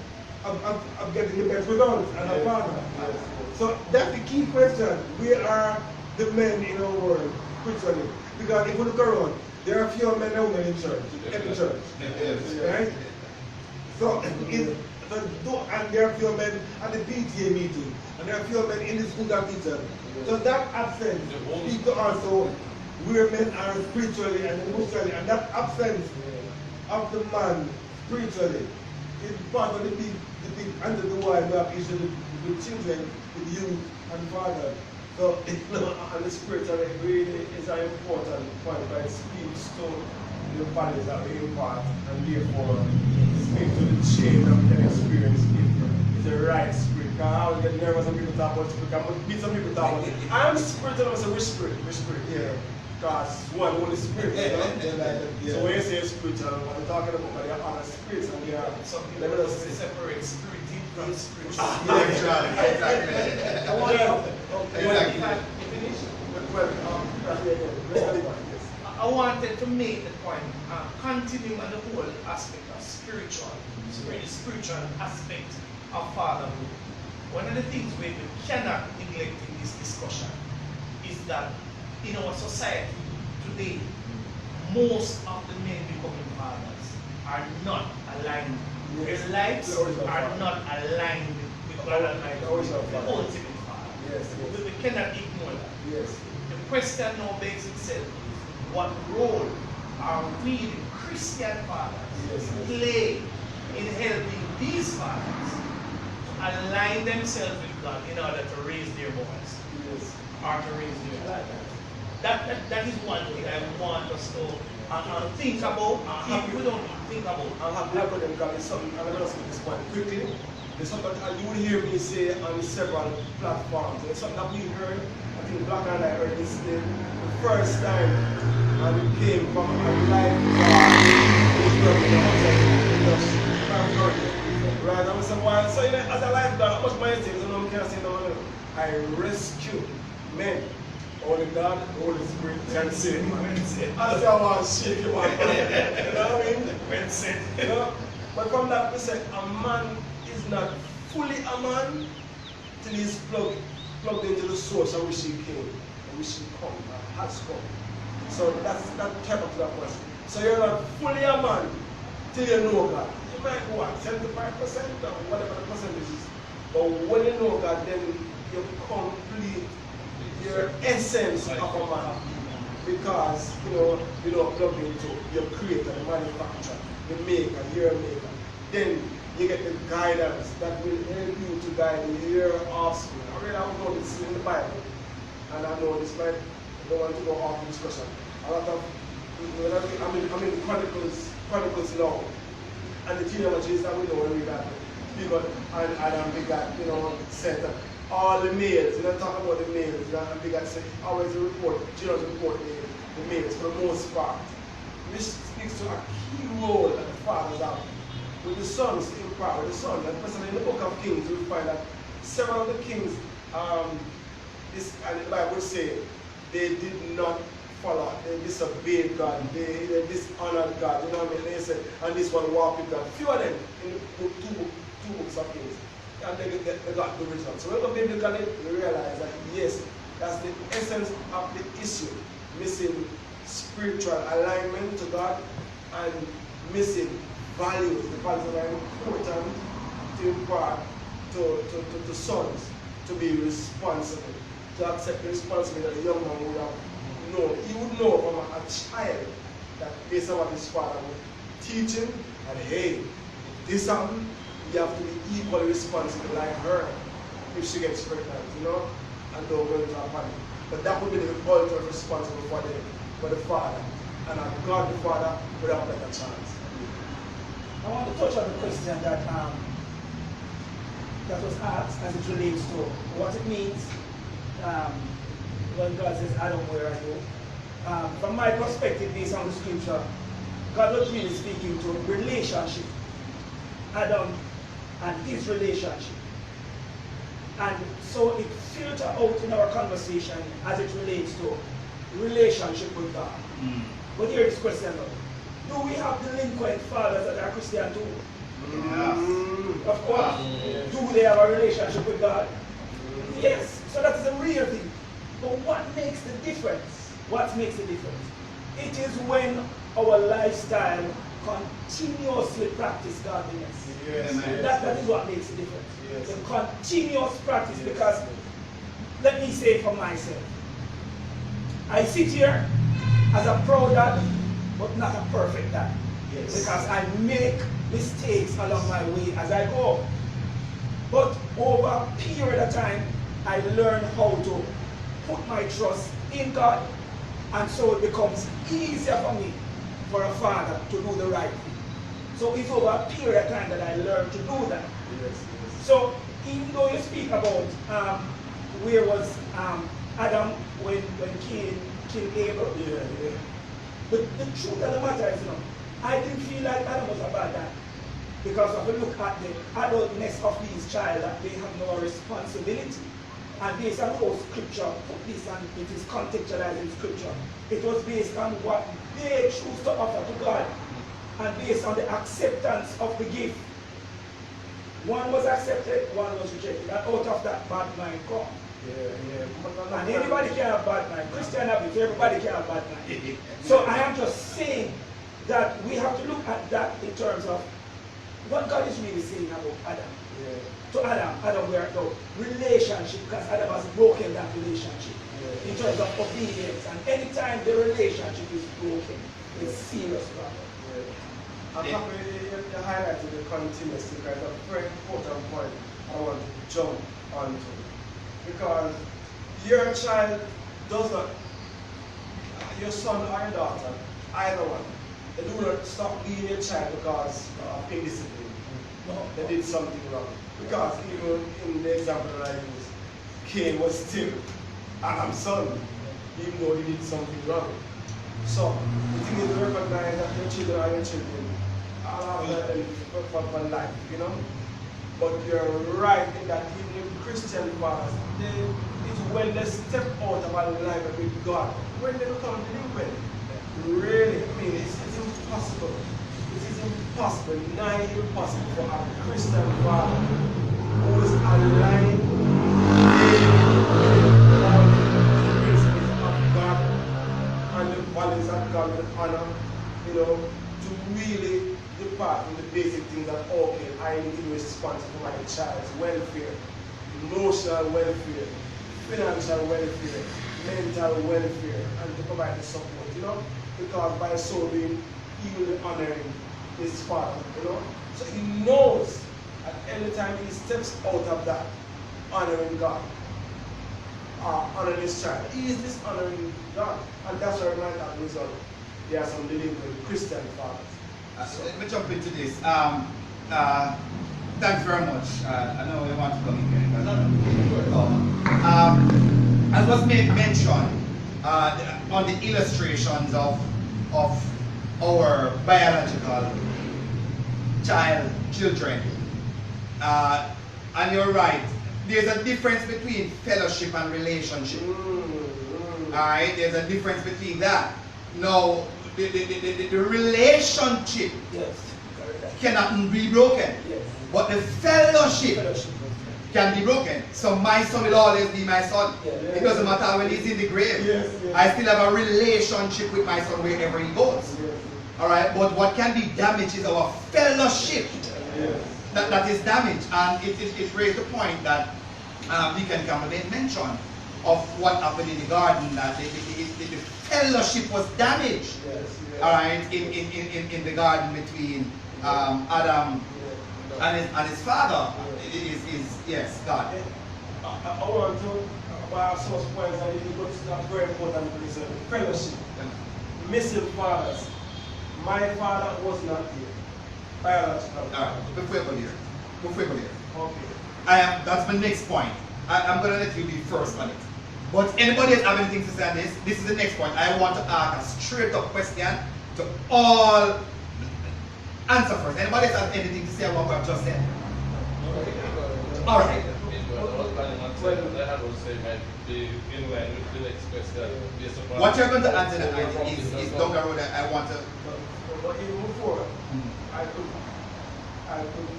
getting the best results as a father. Yes. So that's the key question. Where are the men in our world spiritually? Because if you look around, there are fewer men and women in church, every church. Right? So, and there are fewer men at the PTA meeting, and there are fewer men in the school of teachers. So that absence speaks to also where men are spiritually and emotionally, and that absence of the man spiritually is part of the big under the why we have issues with children, with youth and fathers. So, And the spiritually really is an important point, but it speaks to the values that we impart, and therefore speaks to the change that we can experience if the right spirit. Because I always get nervous when people talk about spirit. I'm going to beat some people talk about it. I'm spiritual, I say, which spirit? yeah. Because one Holy Spirit, you know? So when you say spiritual, what you're talking about, there are other spirits and there are Some people separate spirit from spiritual. Exactly. I want to Exactly. I wanted to make the point, continuing on the whole aspect of spiritual aspect of fatherhood. One of the things we cannot neglect in this discussion is that in our society today, most of the men becoming fathers are not aligned. Their lives are not aligned with God Almighty, the ultimate Father. Yes. We cannot ignore that. Yes. The question now begs itself, what role are we, the Christian fathers, play in helping these fathers to align themselves with God in order to raise their boys? Yes. Or to raise their daughters? That is one thing I want us to think about. If we don't think about, I'll have black with them because there's something, I'm going to speak this point quickly. There's something that you will hear me say on several platforms. There's something that we heard, I think Blakka and I heard this the first time, and it came from a life right, I was like, so you know, as a lifeguard, how much money it takes, I can't say no, I rescue men. Only God, the Holy Spirit can save man. As I want to shake you up. You know what I mean? when said, You know? But from that we say a man is not fully a man till he's plugged into the source of which he came, and which he come, and has come. So that's that type of that question. So you're not fully a man till you know God. You might go at 75% or whatever the percentage is. But when you know God, then you complete your essence of a man, because you know plug into your creator, the manufacturer, the maker, your maker. Then you get the guidance that will help you to guide your offspring. I really don't know this in the Bible, and I know this might, I don't want to go off the discussion. A lot of I mean Chronicles now, and the genealogies that we know when we got people and Adam begot, Seth. All the males, you don't talk about the males, they got always a report, Jesus report the males for the most part. Which speaks to a key role that the fathers have with the sons in power, the sons. And personally in the book of Kings, we find that several of the kings, and the Bible would say, they did not follow, they disobeyed God, they dishonored God, you know what I mean? They said, and this one walked with God. Few of them in the two books of Kings. And they got the result. So when we biblically realize that yes, that's the essence of the issue. Missing spiritual alignment to God and missing values. The values are important to impart to sons to be responsible, to accept the responsibility that the young man would have known. He would know from a child that based on what his father would teach him, and hey, this happened. You have to be equally responsible like her if she gets pregnant, and don't go into a panic. But that would be the ultimate responsible for the father. And a God the Father would have better chance. I want to touch on the question that that was asked as it relates to what it means when God says, Adam, where are you? From my perspective, based on the scripture, God was really speaking to relationship. Adam and his relationship. And so it filters out in our conversation as it relates to relationship with God. But here is the question though. Do we have delinquent fathers that are Christian too? Yes. Of course. Yes. Do they have a relationship with God? Yes. So that's the real thing. But what makes the difference? What makes the difference? It is when our lifestyle continuously practice godliness. Yes. That is what makes the difference. Yes. The continuous practice, because let me say for myself, I sit here as a proud dad, but not a perfect dad. Yes. Because I make mistakes along my way as I go. But over a period of time, I learn how to put my trust in God, and so it becomes easier for me for a father to do the right thing. So it's over a period of time that I learned to do that. Yes. So even though you speak about where was Adam when Cain kill Abel. Yeah, yeah. But the truth of the matter is, I didn't feel like Adam was a bad guy. Because if you look at the adultness of these child, that they have no responsibility. And based on how scripture put this, and it is contextualized in scripture, it was based on what they choose to offer to God, and based on the acceptance of the gift. One was accepted, one was rejected, and out of that bad mind come. Yeah. And anybody can have bad mind. Christian have it, everybody can have bad mind. So I am just saying that we have to look at that in terms of what God is really saying about Adam. Yeah. To Adam were the relationship, because Adam has broken that relationship in terms of obedience. And anytime the relationship is broken, it's serious problem. Yeah. I'm happy you highlighted the continuous, because that's a very important point I want to jump onto. Because your child does not, your son or your daughter, either one, they do not stop being your child because of indiscipline. No, they did something wrong. Because even in the example that I used, Cain was still Adam's son, even though he did something wrong. So, the thing is to recognize that your children are your children. All of them for life, But you're right in that even in Christian fathers, it's when they step out of a life with God, when they become delinquent. Really, it's impossible. It is impossible, nigh impossible for a Christian father who is aligned with all the principles of God and the values of God with honor, to really depart from the basic things that, okay, I need to be responsible for my child's welfare, emotional welfare, financial welfare, mental welfare, and to provide the support, because by so doing, he will be honoring his father, So he knows at any time he steps out of that, honoring God, honoring his child, he is dishonoring God. And that's where my that result. There are some delinquent Christian fathers. Let me jump into this. Thanks very much. I know we want to come in here. As was made mention on the illustrations of our biological children, and you're right. There's a difference between fellowship and relationship. All right, there's a difference between that. Now, the relationship cannot be broken, but the fellowship can be broken. So my son will always be my son. It doesn't matter when he's in the grave. I still have a relationship with my son wherever he goes. All right, but what can be damaged is our fellowship. That is damaged, and it raised the point that Deacon Campbell made mention of what happened in the garden, that the fellowship was damaged. All right, in the garden between Adam and his father. Yes, God. I want to have some points that you go to that very important reason. Fellowship. Missing fathers. My father was not here. Biological. Alright, before we go here. Okay. That's my next point. I'm going to let you be first on it. But anybody else have anything to say on this? This is the next point. I want to ask a straight up question to all. Answer first. Anybody else have anything to say about what I've just said? Alright. What you're going to answer is down the road. I want to. But even before, I could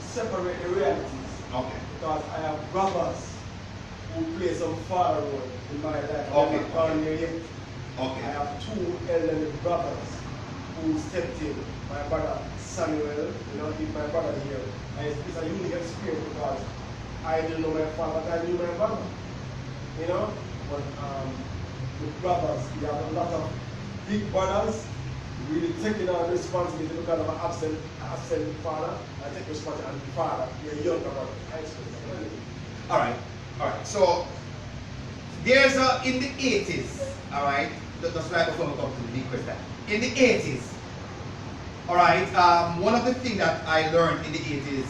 separate the realities. Okay. Because I have brothers who play some father role in my life. Okay. I'm not gone there yet. Okay. I have two elderly brothers who stepped in. My brother Samuel, he's my brother here. And it's a unique experience because I didn't know my father, but I knew my brother. But with brothers, we have a lot of big brothers really taking on responsibility because of an absent father. I take responsibility as a father, you're a younger brother. Alright. So there's in the 80s, alright, that's right before we come to the big question. In the 80s, alright, one of the things that I learned in the 80s,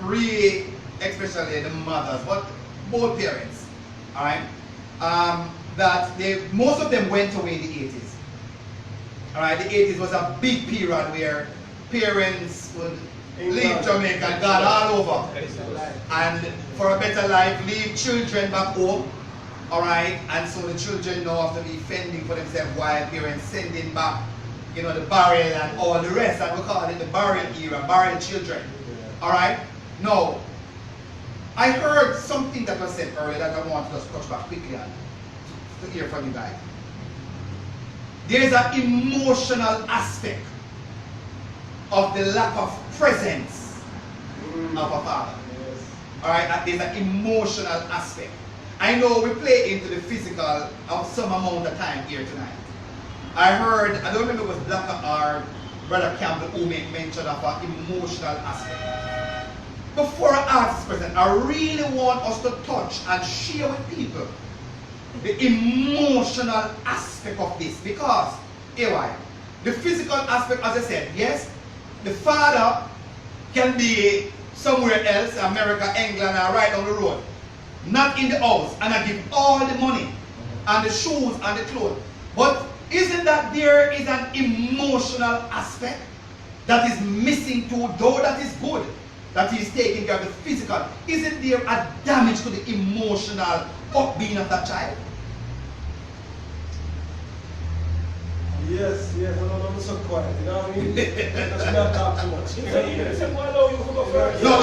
really, especially the mothers, but both parents, alright, that most of them went away in the 80s. Alright, the 80s was a big period where parents would leave Jamaica and gone all over. And for a better life, leave children back home. Alright, and so the children now have to be fending for themselves while parents sending back, you know, the barrel and all the rest. And we call it the barrel era, barrel children. Alright, now, I heard something that was said earlier that I want to just touch back quickly on to hear from you guys. There's an emotional aspect of the lack of presence of a father. Alright, there's an emotional aspect. I know we play into the physical of some amount of time here tonight. I heard, I don't remember if it was Blakka or Brother Campbell who made mention of an emotional aspect. Before I ask this question, I really want us to touch and share with people the emotional aspect of this, because, the physical aspect, as I said, yes, the father can be somewhere else, America, England, or right down the road, not in the house, and I give all the money, and the shoes, and the clothes. But isn't that there is an emotional aspect that is missing too, though that is good, that he is taking care of the physical? Isn't there a damage to the emotional upbeing of that child? Yes, I don't know, I'm so quiet, you know what I mean? Because we don't talk too much. No.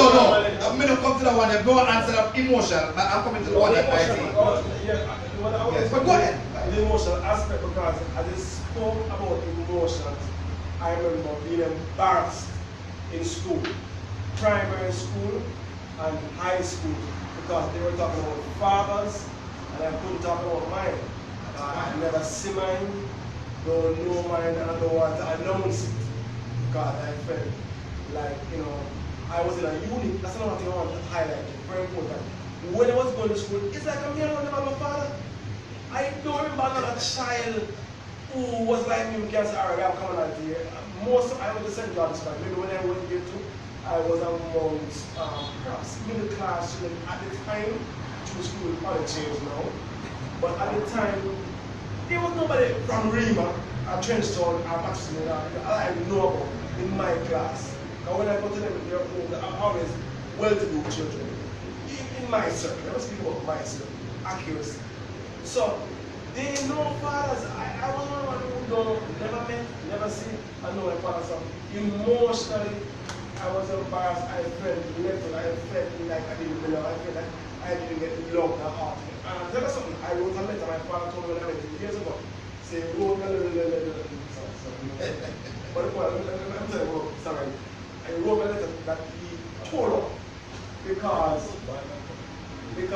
I'm going to come to that one. I'm going to answer the emotional. I'm coming to the one that I see. Yes, but go ahead. The emotional aspect, because as I spoke about emotions, I remember being embarrassed in school, primary school and high school, because they were talking about fathers and I couldn't talk about mine. I never see mine, don't know mine, and I don't want to announce it because I felt like, you know, I was in a unit. That's another thing I want to highlight, very important. When I was going to school, it's like I'm hearing about my father. I don't remember another child who was like me, because I'm coming out here. Most I was the St. John's School. Maybe when I went there too, I was amongst perhaps middle class students at the time. To school, other changed now. But at the time, there was nobody from Rima, or Trenchtown, or Patterson, I know about in my class. And when I go to them in their home, I'm always well-to-do children. In my circle, let me speak about my circle, accuracy. So, they know fathers. I was one who don't, never met, never seen, I know my father. So, emotionally, I was embarrassed. I felt left, I felt like I didn't belong. I felt like I didn't get loved that often. And there was something, I wrote a letter, my father told me when I met him years ago. Say, oh, but I'm telling you, sorry. I wrote a letter that he tore up because he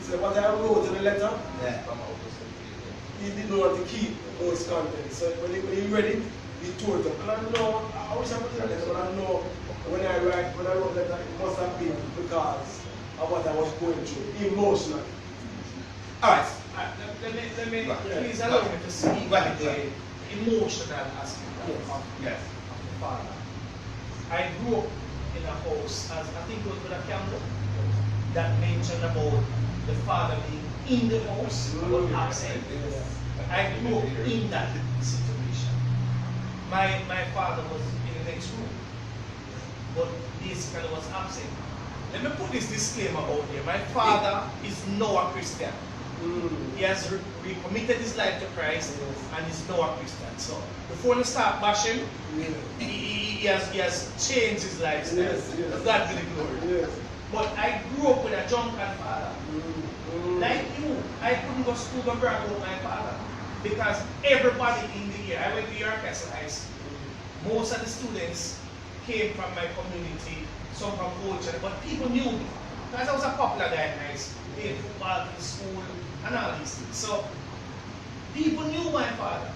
said what I wrote in the letter, he didn't want to keep those contents. So when he read it, he tore it up. And I know, I wish I put it in the letter, but I know when I wrote the letter, it must have been because of what I was going through, emotionally. Alright. Let me please allow me to speak about the emotional aspect of the father. I grew up in a house, as I think it was Brother Campbell, that mentioned about the father being in the house but absent. I grew up in that situation. My father was in the next room, but this kind of was absent. Let me put this disclaimer out here. My father is now a Christian. He has recommitted his life to Christ and is now a Christian. So before we start bashing, he has changed his lifestyle. Yes. God be the glory. Yes. But I grew up with a drunken father. Like you, I couldn't go to school and brag about my father. Because everybody in the year, I went to York as high school. Most of the students came from my community, some from culture, but people knew me. Because I was a popular guy in high school, played football in school, and all these things. So, people knew my father.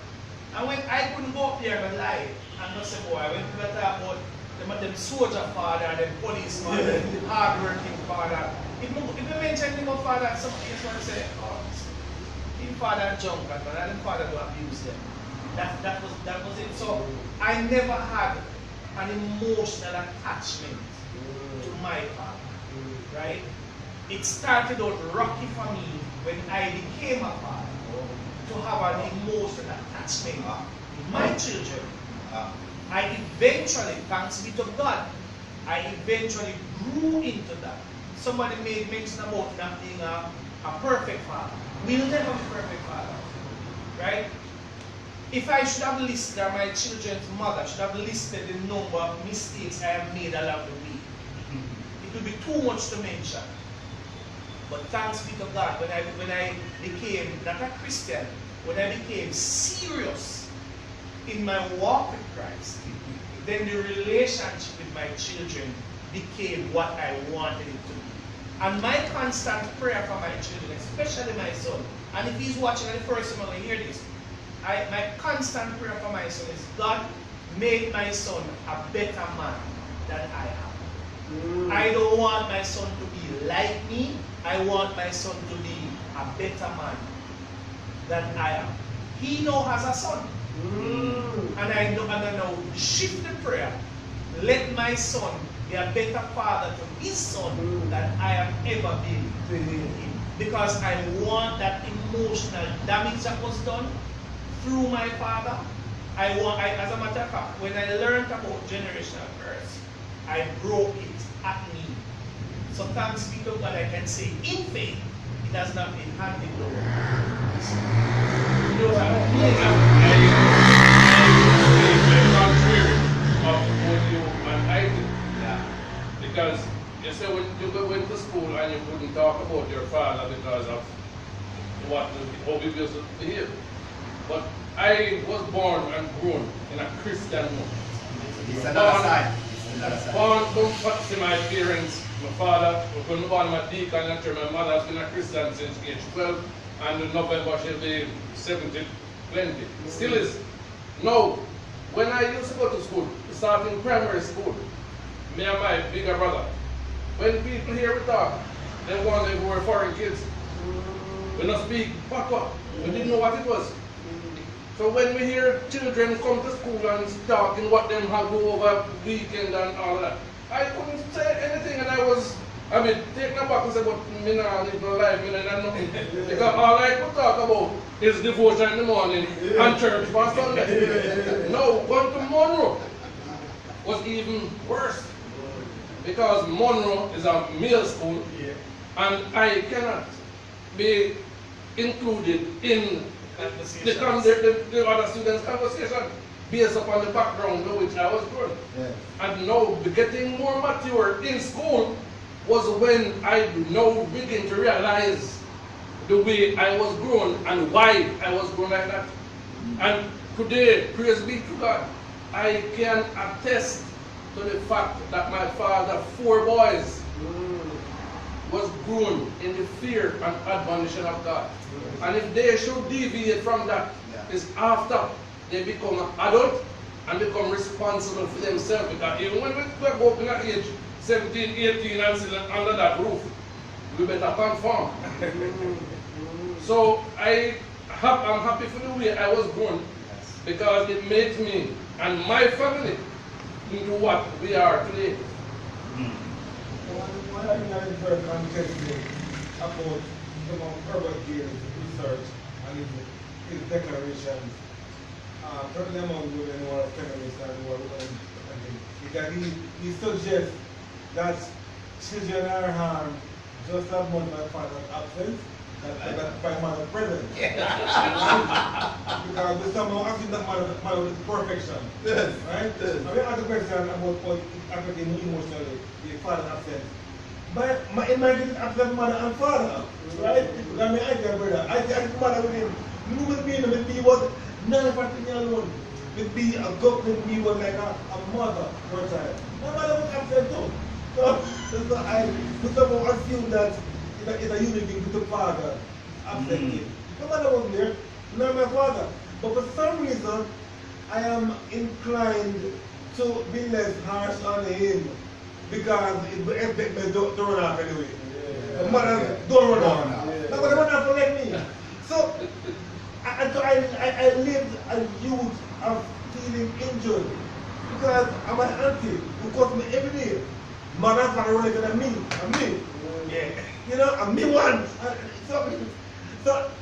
And when I couldn't go up there and lie, and not say, boy, I went to talk about them soldier father, them police father, hard-working father. If you mention him about father, some people want to say, oh, his father junk, and his father to abuse them. That was it. So, I never had an emotional attachment to my father, right? It started out rocky for me when I became a father. to have an emotional attachment with my children. I eventually, thanks be to God, I eventually grew into that. Somebody made mention about not being a perfect father. We'll never be perfect fathers, right? If I should have listed, or my children's mother should have listed the number of mistakes I have made along the way, it would be too much to mention. But thanks be to God, when I became not a Christian, when I became serious in my walk with Christ, then the relationship with my children became what I wanted it to be. And my constant prayer for my children, especially my son, and if he's watching and the first time I hear this, my constant prayer for my son is, God, make my son a better man than I am. I don't want my son to be like me. I want my son to be a better man than I am. He now has a son. And I know shift the prayer. Let my son be a better father to his son than I have ever been to him. Because I want that emotional damage that was done through my father. As a matter of fact, when I learned about generational curse, I broke it at me. So thanks be to God, I can say in faith, it has not been handed over. Because you say when you went to school and you couldn't talk about your father because of how he was behaved. But I was born and grown in a Christian home. It's another side. Born, don't see my parents. My father, when I born my Deacon, my mother has been a Christian since age 12, and in November she'll be 70, 20. Still is. Now, when I used to go to school, starting primary school, me and my bigger brother, when people hear we talk, they wonder if we were foreign kids. We don't speak Papa. We didn't know what it was. So when we hear children come to school and talking what them have to do over weekend and all that, I couldn't say anything, and I mean, taken aback and said, but me not live no life, me not nothing. Because all I could talk about is devotion in the morning and church for Sunday. No, going to Monroe was even worse. Because Monroe is a male school, and I cannot be included in the other students' conversation based upon the background to which I was grown. And now getting more mature in school was when I now begin to realize the way I was grown and why I was grown like that. And today, praise be to God, I can attest to the fact that my father, 4 boys, was grown in the fear and admonition of God. And if they should deviate from that, it's after they become an adult and become responsible for themselves. Because even when we go up in that age, 17, 18, and still under that roof, we better conform. So I'm happy for the way I was grown, because it makes me and my family into what we are today. One thing I very contently about Herbert Gale's research and his declarations, certainly among women who are feminists and who are women, is that he suggests that children are harmed just as much by father's absence that by mother's presence. Because we somehow assume that mother is perfection. Yes. Right? Yes. I mean, ask the question about what affecting emotionally, the father's absence. In my case, absent mother and father, right? I mean, I tell brother, I tell mother with him, you will be with me was none of us alone. With me, a God with me was like a mother for a child. My mother was absent too. So I somehow assume that it's a unity with the father absent him. My mother wasn't there, nor my father. But for some reason, I am inclined to be less harsh on him. Because it will expect me to run off anyway. Yeah. Mother, don't run off. Yeah. But run off to let me. So I lived a youth of feeling injured. Because I'm an auntie who calls me every day. Mother father running to me. And me. Yeah. You know, and me one. So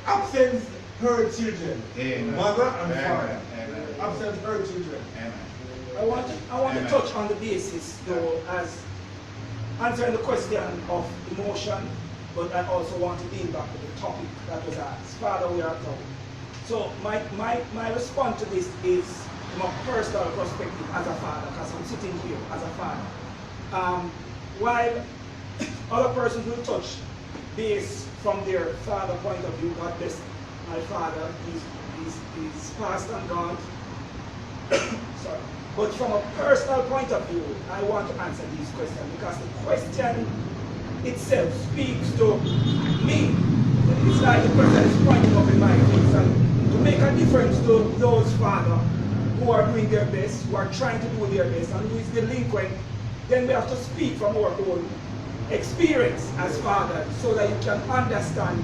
absence her children. Amen. Mother and Amen. father. Amen. Absent her children. Amen. I want to Amen. touch on the basis, though, as answering the question of emotion, but I also want to deal back with the topic that was asked. Father, we are told. So my response to this is from a personal perspective as a father, because I'm sitting here as a father. While other persons will touch base from their father point of view, God bless my father, he's passed and gone. Sorry. But from a personal point of view, I want to answer these questions because the question itself speaks to me. It's like the person is pointing up in my face, and to make a difference to those fathers who are doing their best, who are trying to do their best, and who is delinquent, then we have to speak from our own experience as fathers so that you can understand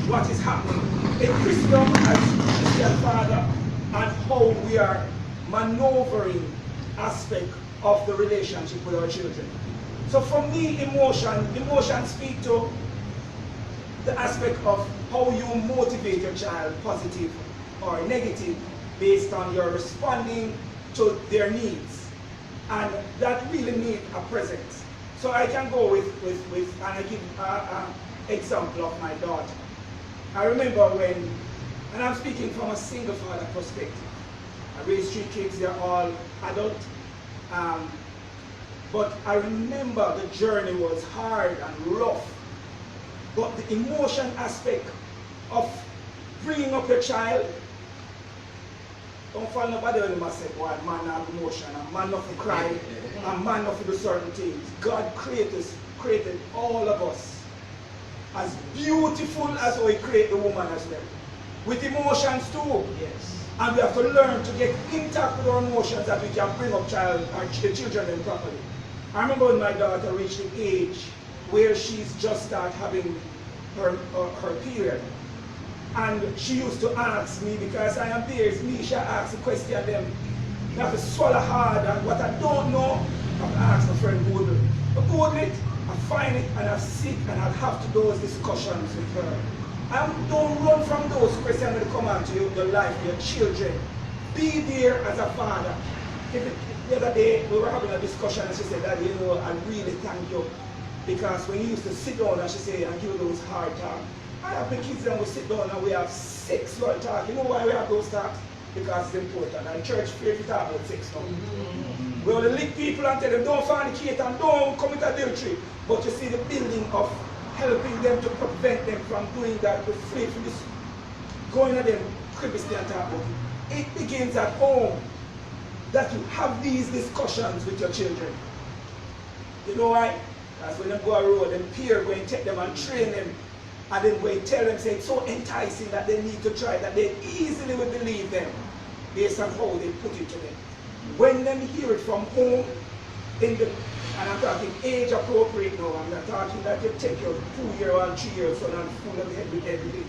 what is happening in Christendom as Christian father and how we are maneuvering aspect of the relationship with our children. So for me, emotion speak to the aspect of how you motivate your child, positive or negative, based on your responding to their needs. And that really need a presence. So I can go with and I give an example of my daughter. I remember when, and I'm speaking from a single father perspective. I raised 3 kids, they're all adult. But I remember the journey was hard and rough. But the emotion aspect of bringing up your child, don't fall nobody when you say, boy, man have emotion, a man not to cry, a man not to do certain things. God created all of us as beautiful as how He created the woman as well. With emotions too. Yes. And we have to learn to get intact with our emotions that we can bring up our children in properly. I remember when my daughter reached the age where she's just started having her period. And she used to ask me, because I am there, it's me, she asks the question, then you have to swallow hard, and what I don't know, I have to ask my friend Google. I Google it, I find it, and I sit and I have to do those discussions with her. Don't run from those questions when they come out to your life, your children. Be there as a father. The other day, we were having a discussion, and she said, Daddy, you know, I really thank you. Because when you used to sit down, and she said, and give those hard talks. I have the kids and we sit down and we have sex while talk. You know why we have those talks? Because it's important. And church faith we talk about sex now. We only lick people and tell them don't fornicate and don't commit adultery. But you see the building of helping them to prevent them from doing that, the free from this going at them cribby and talk about it. It begins at home that you have these discussions with your children. You know why? Because when they go a road, them peer going to take them and train them. And then we tell them, say it's so enticing that they need to try, that they easily will believe them based on how they put it to them. When them hear it from home, and I'm talking age appropriate now, I'm not talking that you take your 2-year-old, 3-year-old son and fool them head with everything.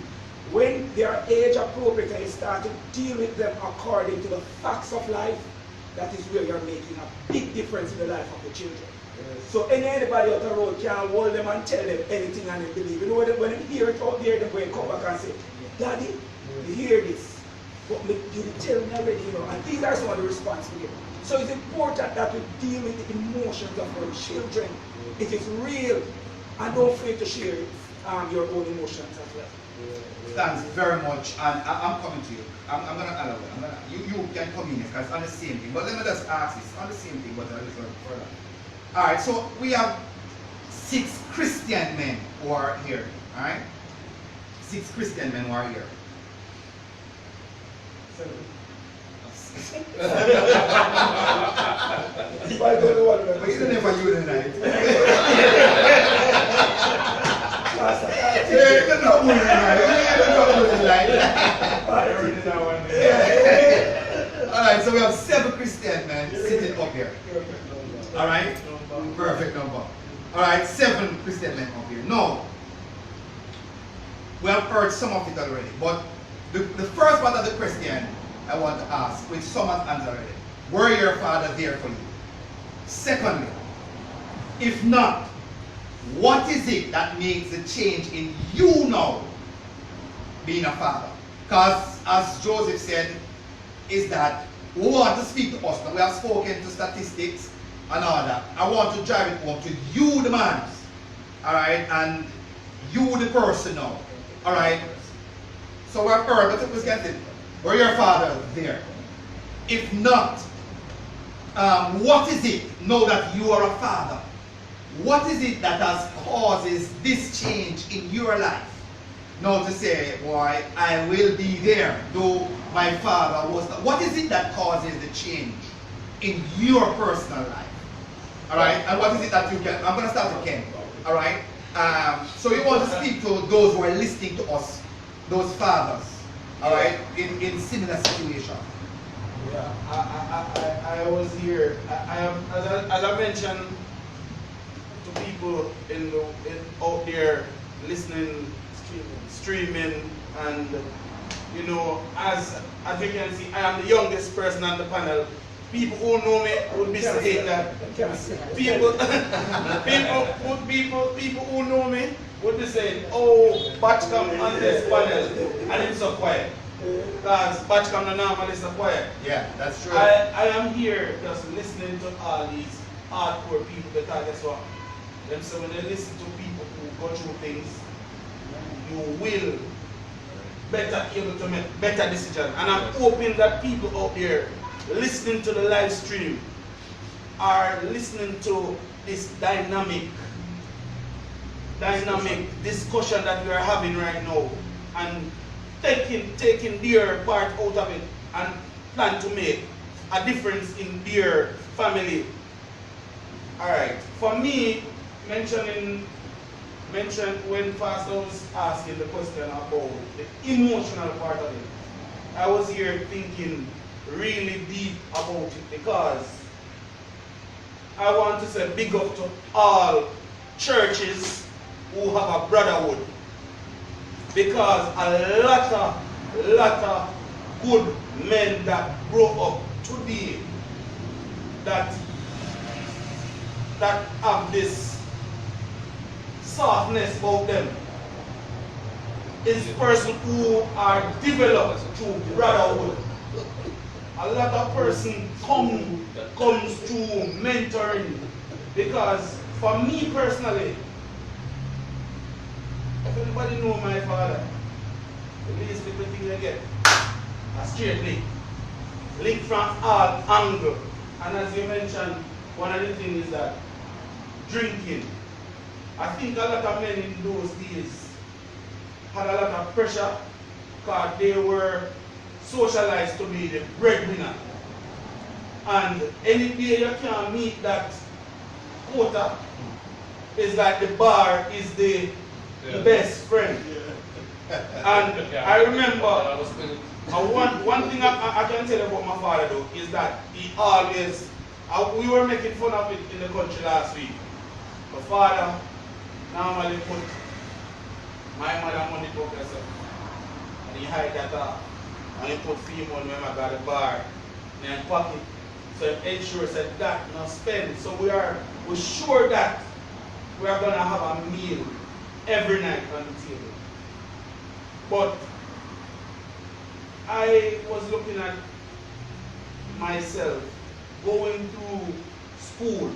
When they are age appropriate and you start to deal with them according to the facts of life, that is where you're making a big difference in the life of the children. So anybody out the road can hold them and tell them anything and they believe. You know when they hear it out there, they go and come back and say, Daddy, you hear this, but you tell me already, you know, and these are some of the responses we get. So it's important that we deal with the emotions of our children. It is real, and don't afraid to share your own emotions as well. Thanks very much, and I'm coming to you. I'm going to allow it. You can come in because on the same thing. But let me just ask this, on the same thing, but a little further. All right, so we have 6 Christian men who are here, all right? 6 Christian men who are here. 7. But you don't never use it, right? You don't know who it is, right? All right, so we have 7 Christian men sitting up here. All right? Perfect number. All right, 7 Christian men up here. No. We have heard some of it already, but the first part of the question I want to ask, which some have answered already, were your father there for you? Secondly, if not, what is it that makes the change in you now being a father? Because as Joseph said, is that we want to speak to us now. We have spoken to statistics and all that. I want to drive it home to you, the man. Alright, and you, the person now. Alright. So we're heard, but let's get it. Were your father there? If not, what is it now that you are a father? What is it that has causes this change in your life? Now to say, boy, I will be there, though my father was not. What is it that causes the change in your personal life? Alright, and what is it that you can, I'm going to start with Ken. Alright, so you want to speak to those who are listening to us, those fathers, alright, in similar situation. Yeah, I was here. I am, as I mentioned to people out there listening, streaming, and you know, as you can see, I am the youngest person on the panel. People who know me would be saying that. People who know me would be saying, "Oh, Badchkam on this panel, and it's so quiet." Because Badchkam no normally so quiet. Yeah, that's true. I am here just listening to all these hardcore people because guess what? Them say when they listen to people who go through things, you will better able to make better decisions. And I'm hoping that people out there listening to the live stream are listening to this dynamic discussion that we are having right now and taking their part out of it and plan to make a difference in their family. Alright, for me, mentioned when Pastor was asking the question about the emotional part of it, I was here thinking really deep about it because I want to say big up to all churches who have a brotherhood, because a lot of good men that grow up today that have this softness about them is person who are developed through brotherhood. A lot of person comes through mentoring, because for me personally, if anybody know my father, the least little thing they get, a straight link from all angle. And as you mentioned, one of the things is that drinking. I think a lot of men in those days had a lot of pressure because they were socialized to be the breadwinner. And any day you can meet that quota, is like the bar is the best friend. And I remember one thing I can tell you about my father though is that he always, we were making fun of it in the country last week. My father normally put my mother money to herself and he hide that off. And he put fee money when I got a bar in his pocket. So he ensures that not spend. So we're sure that we are gonna have a meal every night on the table. But I was looking at myself going through school.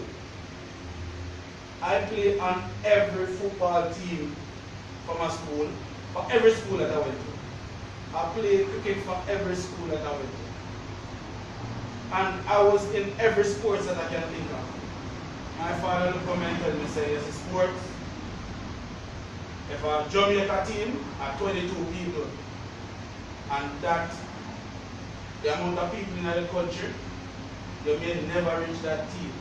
I played on every football team for my school, for every school that I went to. I played cricket for every school that I went to. And I was in every sport that I can think of. My father looked at me and told me, say, it's a sport. If a Jamaica team are 22 people, and that the amount of people in the country, you may never reach that team.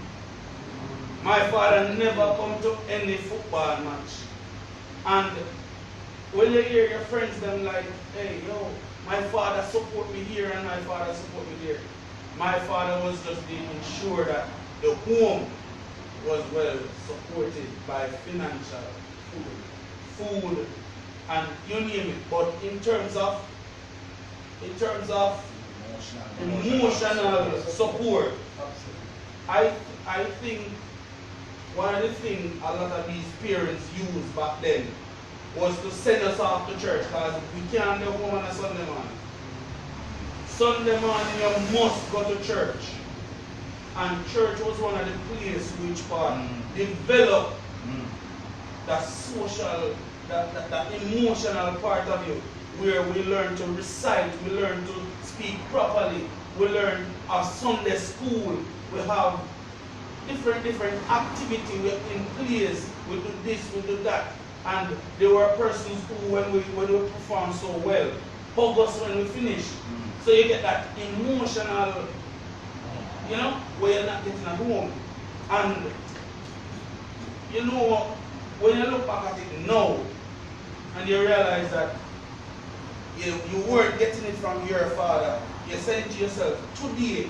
My father never come to any football match. And when you hear your friends them like, hey, yo, my father support me here and my father support me there. My father was just making sure that the home was well supported by financial, food, and you name it. But in terms of emotional support, I think one of the things a lot of these parents used back then was to send us off to church because we can't go home on a Sunday morning. Sunday morning you must go to church. And church was one of the places which developed that social, that emotional part of you, where we learn to recite, we learn to speak properly, we learn of Sunday school, we have different activity in place, we do this, we do that. And there were persons who, when we perform so well, hug us when we finish. So you get that emotional, you know, where you're not getting at home. And you know, when you look back at it now, and you realize that you weren't getting it from your father, you're saying to yourself, today,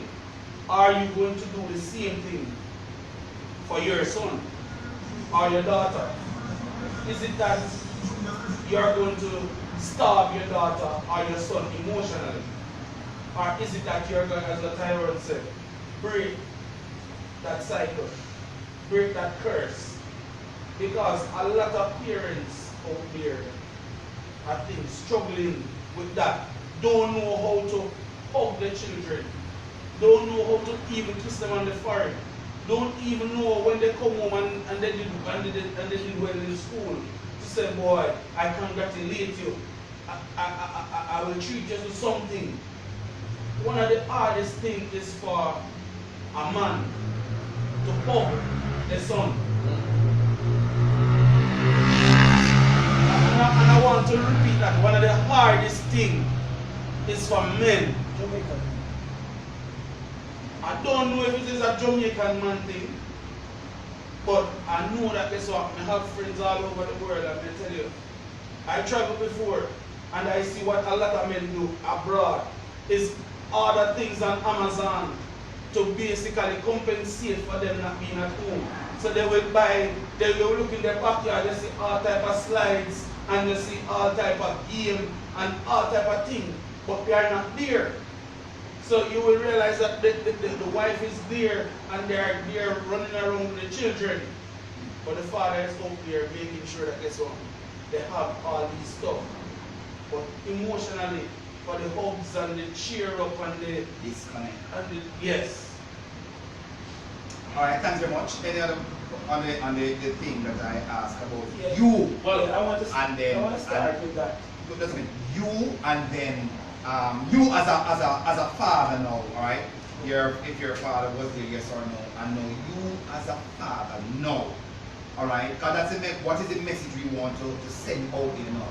are you going to do the same thing for your son or your daughter? Is it that you're going to starve your daughter or your son emotionally? Or is it that you're going, as the Tyrone said, break that cycle, break that curse? Because a lot of parents out there, I think, struggling with that, don't know how to hug their children, don't know how to even kiss them on the forehead, don't even know when they come home and they did well in school to say, boy, I congratulate you, I will treat you to something. One of the hardest things is for a man to hug their son. And I want to repeat that. One of the hardest things is for men. Jamaican. I don't know if it is a Jamaican man thing, but I know that guess what? I have friends all over the world, and I tell you, I traveled before and I see what a lot of men do abroad is order things on Amazon to basically compensate for them not being at home. So they will buy, they will look in their backyard, they see all type of slides and they see all type of game and all type of thing, but they are not there. So you will realize that the wife is there and they are there running around with the children, but the father is out there making sure that guess what? They have all these stuff. But emotionally, for the hugs and the cheer up and the Disconnect. and the, yes. All right, thanks very much. Any other on the thing that I asked about Yeah. you? Well, I want to start with that. Just a minute. You and then you as a father now, all right? If your father was there, yes or no, and now you as a father, no. All right, because that's what is the message we want to send out there now?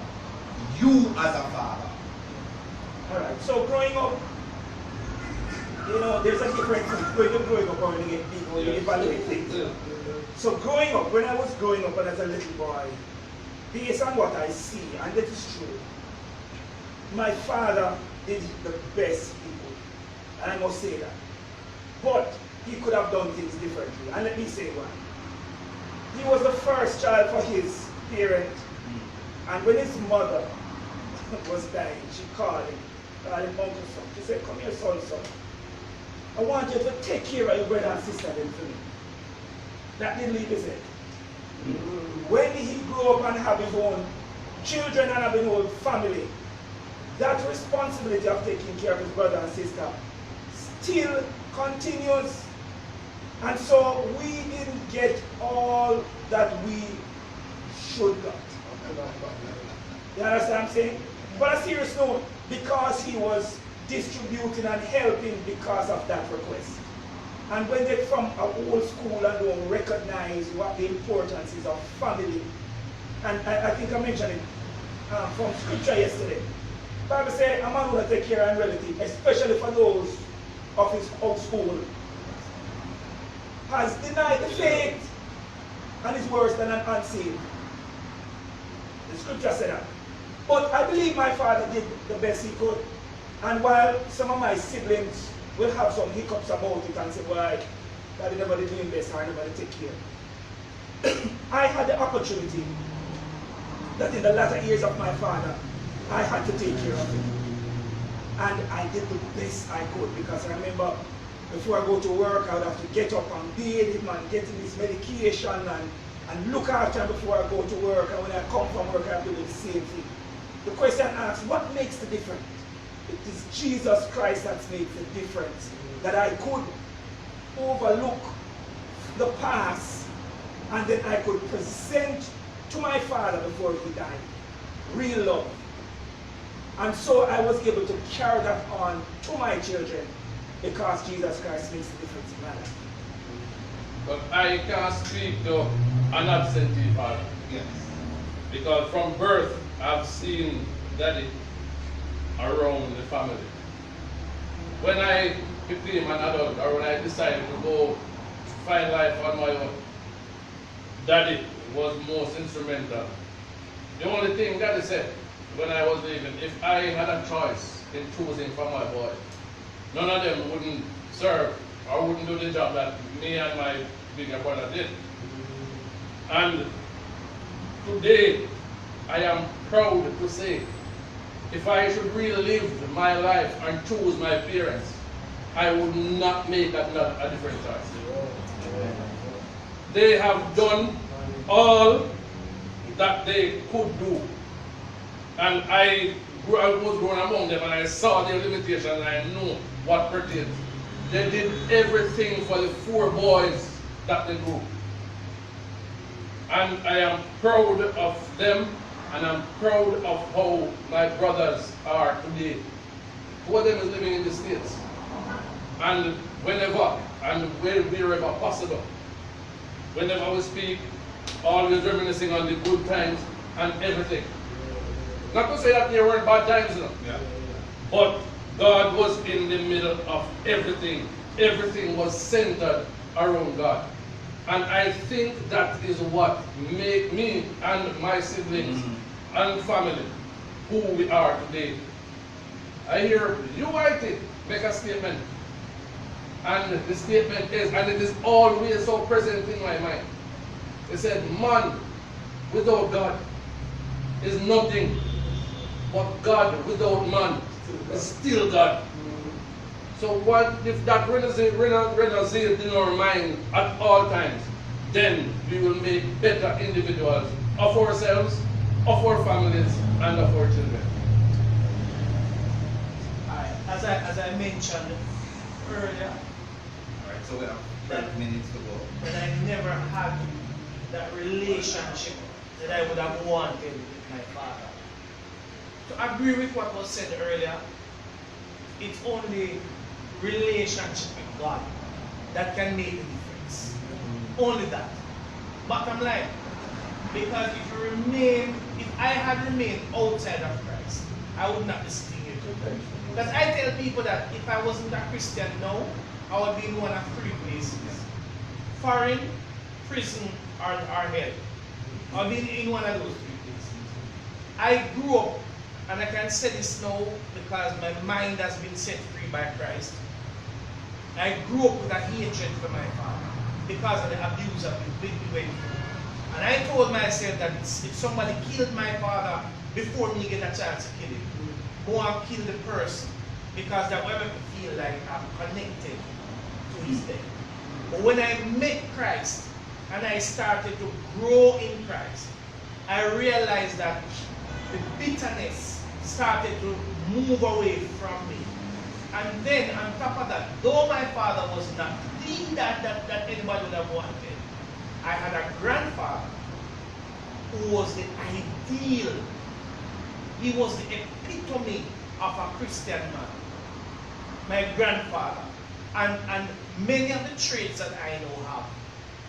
You as a father. All right. So growing up, you know, there's a difference when you're growing up and when you get big, when you evaluate things. So growing up, when I was growing up and as a little boy, based on what I see, and that is true, my father did the best he could, and I must say that. But he could have done things differently, and let me say why. He was the first child for his parent, and when his mother was dying, she called him Uncle Son. She said, come here, son. I want you to take care of your brother and sister then for me. That didn't leave his head. When he grew up and have his own children and have his own family, that responsibility of taking care of his brother and sister still continues. And so we didn't get all that we should got. You understand what I'm saying? But on a serious note, because he was distributing and helping because of that request. And when they from a old school and don't recognize what the importance is of family, and I think I mentioned it from scripture yesterday. The Bible says a man will take care of relative, especially for those of his household, has denied the faith and is worse than an unsaved. The scripture said that. But I believe my father did the best he could. And while some of my siblings will have some hiccups about it and say, why, daddy never did doing best, I never take care. I had the opportunity that in the latter years of my father, I had to take care of him. And I did the best I could, because I remember before I go to work, I would have to get up and bathe him and get him his medication and and look after them before I go to work, and when I come from work, I do the same thing. The question asks, what makes the difference? It is Jesus Christ that makes the difference. That I could overlook the past, and then I could present to my Father before he died real love. And so I was able to carry that on to my children because Jesus Christ makes the difference in my life. But I can't speak to an absentee father. Yes. Because from birth, I've seen daddy around the family. When I became an adult, or when I decided to go find life on my own, daddy was most instrumental. The only thing daddy said when I was leaving, if I had a choice in choosing for my boy, none of them wouldn't serve or wouldn't do the job that me and my bigger brother did. And today, I am proud to say, if I should really live my life and choose my parents, I would not make a different choice. They have done all that they could do. And I was growing among them and I saw their limitations and I knew what pertained. They did everything for the 4 boys that they grew. And I am proud of them, and I'm proud of how my brothers are today. 2 of them is living in the States. And whenever and wherever possible, whenever we speak, always reminiscing on the good times and everything. Not to say that there weren't bad times, Yeah. but God was in the middle of everything. Everything was centered around God. And I think that is what made me and my siblings and family who we are today. I hear you, Ity, make a statement. And the statement is, and it is always so present in my mind. It said, man without God is nothing, but God without man is still God. So what if that resonates in our mind at all times, then we will make better individuals of ourselves, of our families, and of our children. As I mentioned earlier, Alright, so we have 12 minutes to go. that I never had that relationship that I would have wanted with my father. To agree with what was said earlier, it's only relationship with God that can make the difference. Only that. Bottom line. Because if I had remained outside of Christ, I would not be sitting here today. Because I tell people that if I wasn't a Christian now, I would be in one of 3 places. Foreign, prison, or hell. I would be in one of those 3 places. I grew up, and I can say this now because my mind has been set free by Christ. I grew up with a hatred for my father because of the abuse that we went through. And I told myself that if somebody killed my father before me get a chance to kill him, more kill the person, because that way I feel like I'm connected to his death. But when I met Christ and I started to grow in Christ, I realized that the bitterness started to move away from me. And then on top of that, though my father was not the that anybody would have wanted, I had a grandfather who was the ideal. He was the epitome of a Christian man. My grandfather. And many of the traits that I know have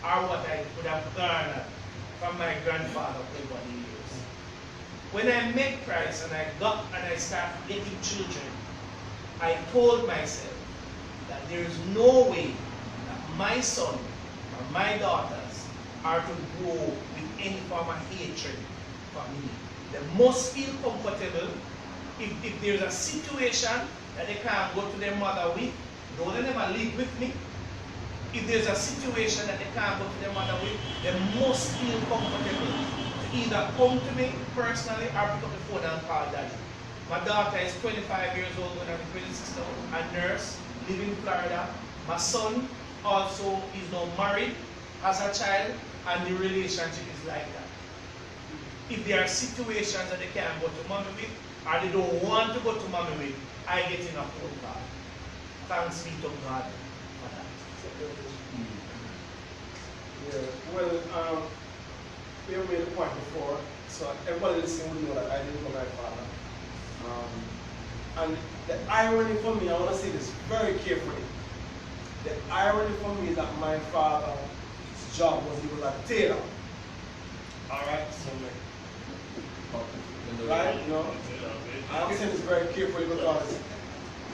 are what I would have garnered from my grandfather over the years. When I met Christ and I started getting children, I told myself that there is no way that my son or my daughters are to grow with any form of hatred for me. They must feel comfortable. If there's a situation that they can't go to their mother with, don't let them live with me. If there's a situation that they can't go to their mother with, they must feel comfortable to either come to me personally or pick up the phone and call daddy. My daughter is 25 years old, going to be 26 now, a nurse, live in Florida. My son also is now married, has a child, and the relationship is like that. If there are situations that they can't go to mommy with, or they don't want to go to mommy with, I get in a phone call. Thanks be to God for that. Yeah, well, we have made a point before, so everybody listening will know that I didn't know my father. And the irony for me, I want to say this very carefully. The irony for me is that my father's job was he was a tailor. Alright, so right, you know, I'm saying this very carefully because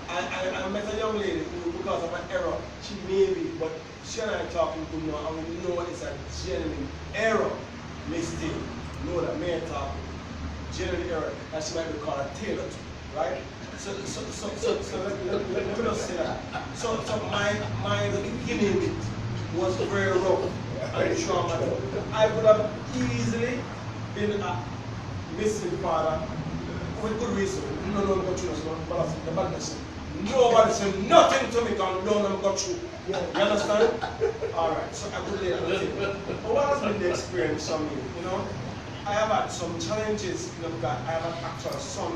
I met a young lady who, because of an error, she may be, but she and I talking to know, and we know it's a genuine error, mistake. Know that me and talk, genuine error, and she might be called a tailor too, right? So let me just say that. So my beginning was very rough and traumatic. I would have easily been a missing father with good reason. Nobody said nothing to me because none of them got through. You understand? Alright, so I could lay that thing. But what has been the experience for me? You know, I have had some challenges, you know, because I have an actual son,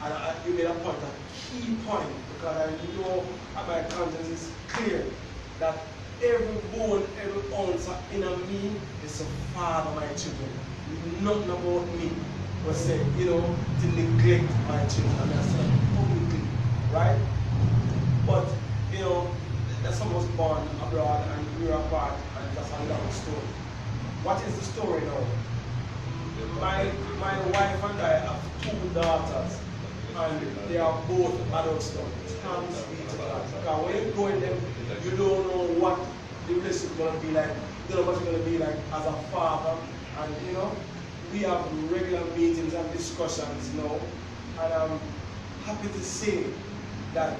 and you made a point, a key point, because I know my conscience is clear that every bone, every ounce in me is a father of my children. Nothing about me was said, you know, to neglect my children. And that's publicly, right? But, you know, some was born abroad and we were apart, and that's a long story. What is the story now? My wife and I have 2 daughters, and they are both adults now. Thanks be to God. Because when you go in them, you don't know what the relationship is going to be like. You don't know what it's going to be like as a father. And you know, we have regular meetings and discussions now. And I'm happy to say that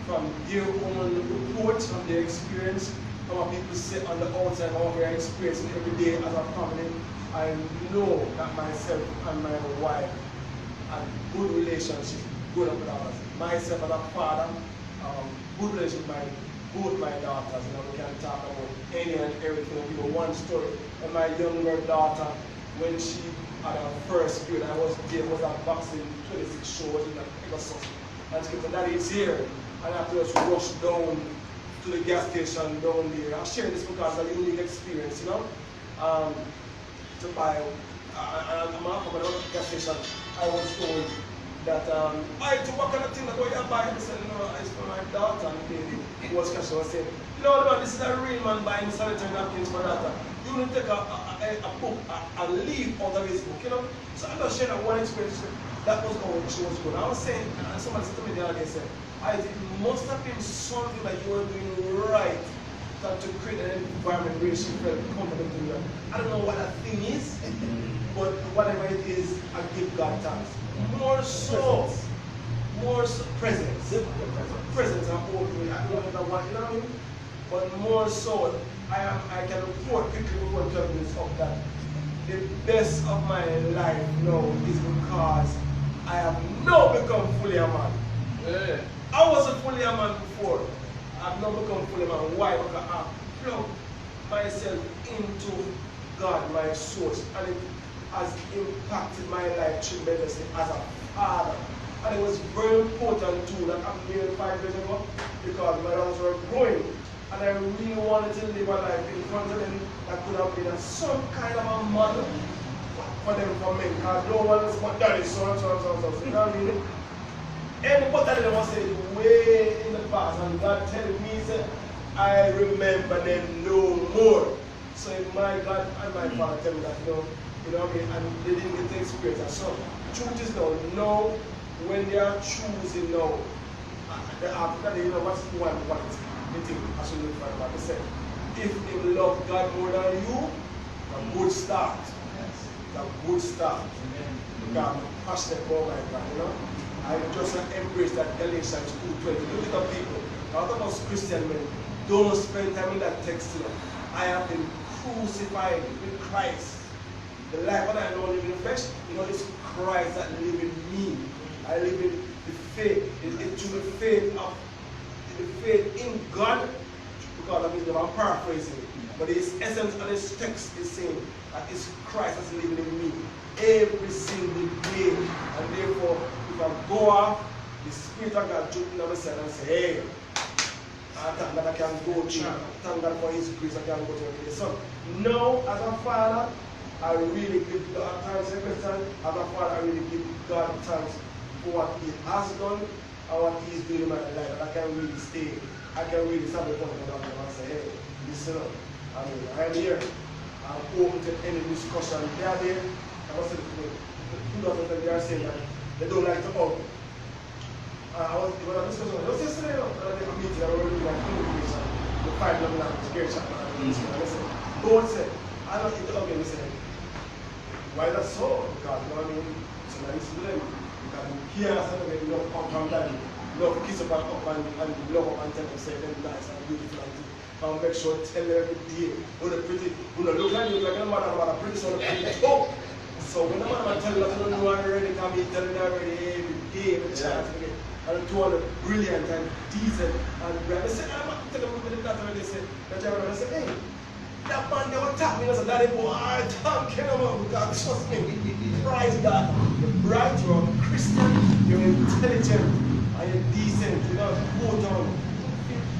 from their own reports, from their experience, from what people say on the outside, how we are experiencing every day as a family, I know that myself and my wife have good relationship, good with others. Myself as a father, good relationship with both my daughters. You know, we can talk about any and everything. I'll give you one story. And my younger daughter, when she had her first period, I was there, was at boxing 26 shows in Pegasus. And she said, Daddy, it's here. And I had to just rush down to the gas station down there. I'm sharing this because it's a unique experience, you know. To buy, I'm out of another gas station. I was told that I to work on a thing that what you buy. I said, no, it's for my daughter. And he was cashing. I said, you know, man, this is a real man buying sanitary napkins for daughter. You will take a book, a leaf out of his book, you know. So I'm just sharing one experience. That was how she was going. I was saying, and someone said to me the other day, said, it must have been something that you were doing right to create an environment where she felt comfortable to you. I don't know what that thing is, but whatever it is, I give God thanks. More so presence. Presence and hope. I don't know what, you know what I mean? But more so, I can report quickly before 12 minutes of that. The best of my life now is because I have now become fully a man. Yeah. I wasn't fully a man before. I've now become fully a man. Why? Because I plugged myself into God, my source, and it has impacted my life tremendously as a father. And it was very important too that I'm here 5 years ago because my daughters were growing, and I really wanted to live a life in front of them that could have been some kind of a model for them for me. Because no one else but daddy, so and so and so and so. You know what I mean? Anybody that was saying way in the past, and God telling me, said, I remember them no more. So my God and my father tell me that, you know what I mean, and they didn't get to experience that. So truth is now, when they are choosing now, after that, you know, what's the one quality they think I should look for about? They said, if they love God more than you, a good start. Yes. A good start. Amen. Because I'm passionate about my God, you know. I just embrace that Galatians 2:20. Look at people. Not about Christian men. Don't spend time in that text. You know. I have been crucified with Christ. The life that I know live in the flesh, you know, it's Christ that lives in me. I live in the faith. It's through the faith in God, because I'm paraphrasing. But its essence and its text is saying that it's Christ that's living in me every single day. And therefore, if I go off, the Spirit of God took me on my side and say, hey, I thank God I can go through. Thank God for His grace I can go to a place. So now, as a father, I really give God thanks every time. As a father, I really give God thanks for what He has done and what He is doing in my life. And I can really stay. I can really stand before God and say, hey, listen up. I mean, I'm here. I'm open to any discussion. They are there. I was saying, two of them, they are saying that they don't like to hug. I was in a discussion. It was yesterday, I was in a meeting. I was doing a communication. The 5 level language, Gary Chapman. And I said, God said, I don't need to hug him. He said, why not so? Because, you know what I mean? So I listen to them. Because here, I said, you know, up and down. Love kiss up and love up and tell them, say them nice and beautiful and things. And make sure tell them every day, when they're pretty, when they look like you, like a mother, pretty so they're pretty top. So when the mother tell you that you don't know already, come in telling them already every day, every chance again. And the two are brilliant and decent and bright. They say, I'm not telling them with the doctor and they say, I say, hey, that man never taught me. I said, Daddy boy, I can't kill him because trust me, prize God. You're bright, you're a Christian, you're intelligent. I am decent, you know, go down.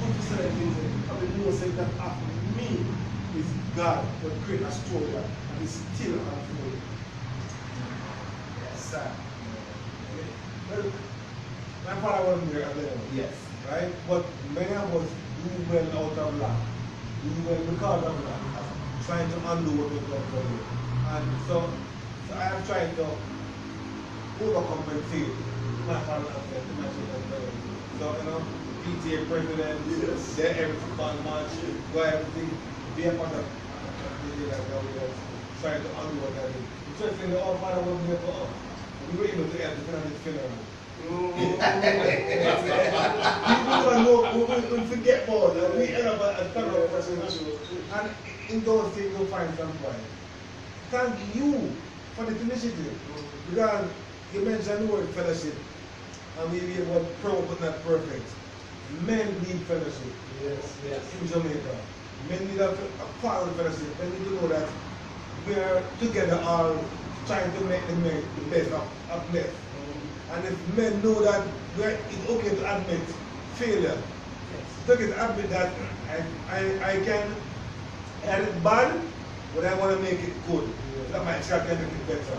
Put to certain things. I mean, you know, say that after me is God, but create a story and it's still unfolding. Yes, sir. Well, my father wasn't there at the end. Yes. Right? But many of us do well out of lack. Do well because of lack. Trying to undo what we've done for you. And so I am trying to overcompensate. My father said, so, you know, PTA president, there every football match, go everything, be a part of it. Like that, we were trying to undo what I did. Interestingly, our father wasn't there for us. We were able to help to finish his funeral. People don't forget more. We end up as part of a person. And in those things, you'll find some point. Thank you for the initiative. Because you mentioned the word fellowship. And maybe what pro but not perfect. Men need fellowship. Yes. In Jamaica. Men need a part of fellowship. Men need to know that we are together all trying to make the best of men. And if men know that it's okay to admit failure. It's okay to admit that I can edit bad, but I want to make it good. That my child can make it better.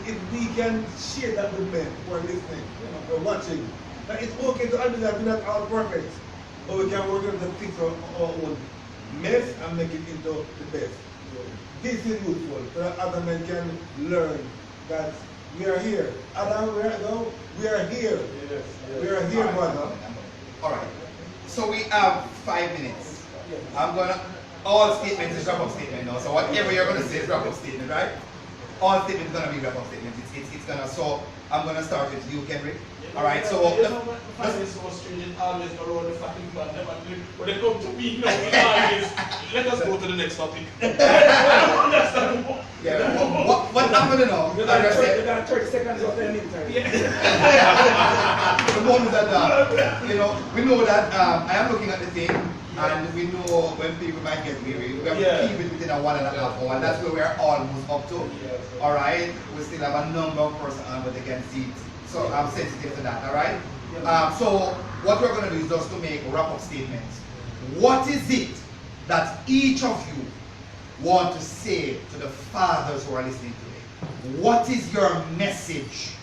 If we can share that with men who are listening or watching, that it's okay to admit that we're not all perfect, but we can work on the fix our own mess and make it into the best. This is useful so that other men can learn that we are here. Adam, we are here. Yes. We are here, brother. All right. So we have 5 minutes. I'm gonna. All statements is wrap-up statement now. So whatever you're gonna say is wrap-up statement, right? All statements gonna be wrap-up statements. It's gonna. So I'm gonna start with you, Kenrick. All right. So. It's so strange. Always around the fucking plan. When they come to me, no, always let us go to the next topic. Yeah. What I'm gonna know. You got 30 seconds of the meantime. The moment that you know, we know that I am looking at the thing, and we know when people might get weary. We have to keep it within a 1.5 hour, and that's where we are almost up to. All right. We still have a number of persons on what they can see. So I'm sensitive to that. All right. So what we're going to do is just to make wrap-up statements. What is it that each of you want to say to the fathers who are listening today? What is your message?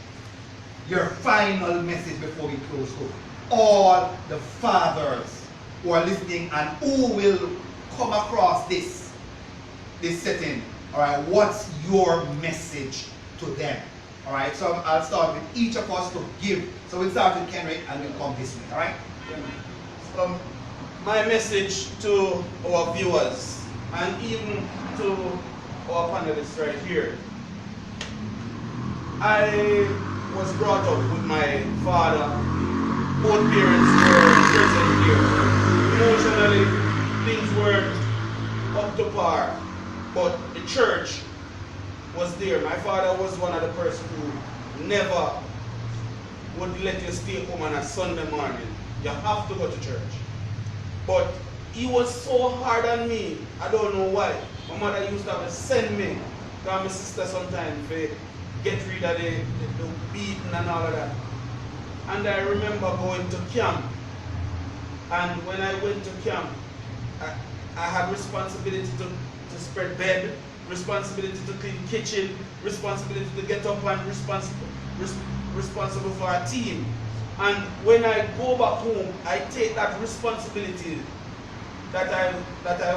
Your final message before we close to all the fathers who are listening and who will come across this setting. All right, what's your message to them? All right, so I'll start with each of us to give. So we'll start with Kenrick and we'll come this way. All right. My message to our viewers and even to our panelists right here. I was brought up with my father. Both parents were present here. Emotionally, things weren't up to par, but the church was there. My father was one of the persons who never would let you stay home on a Sunday morning. You have to go to church. But he was so hard on me. I don't know why. My mother used to have to send me to my sister sometimes to get rid of the beating and all of that. And I remember going to camp. And when I went to camp, I had responsibility to spread bed, responsibility to clean kitchen, responsibility to get up and responsible for a team. And when I go back home, I take that responsibility that I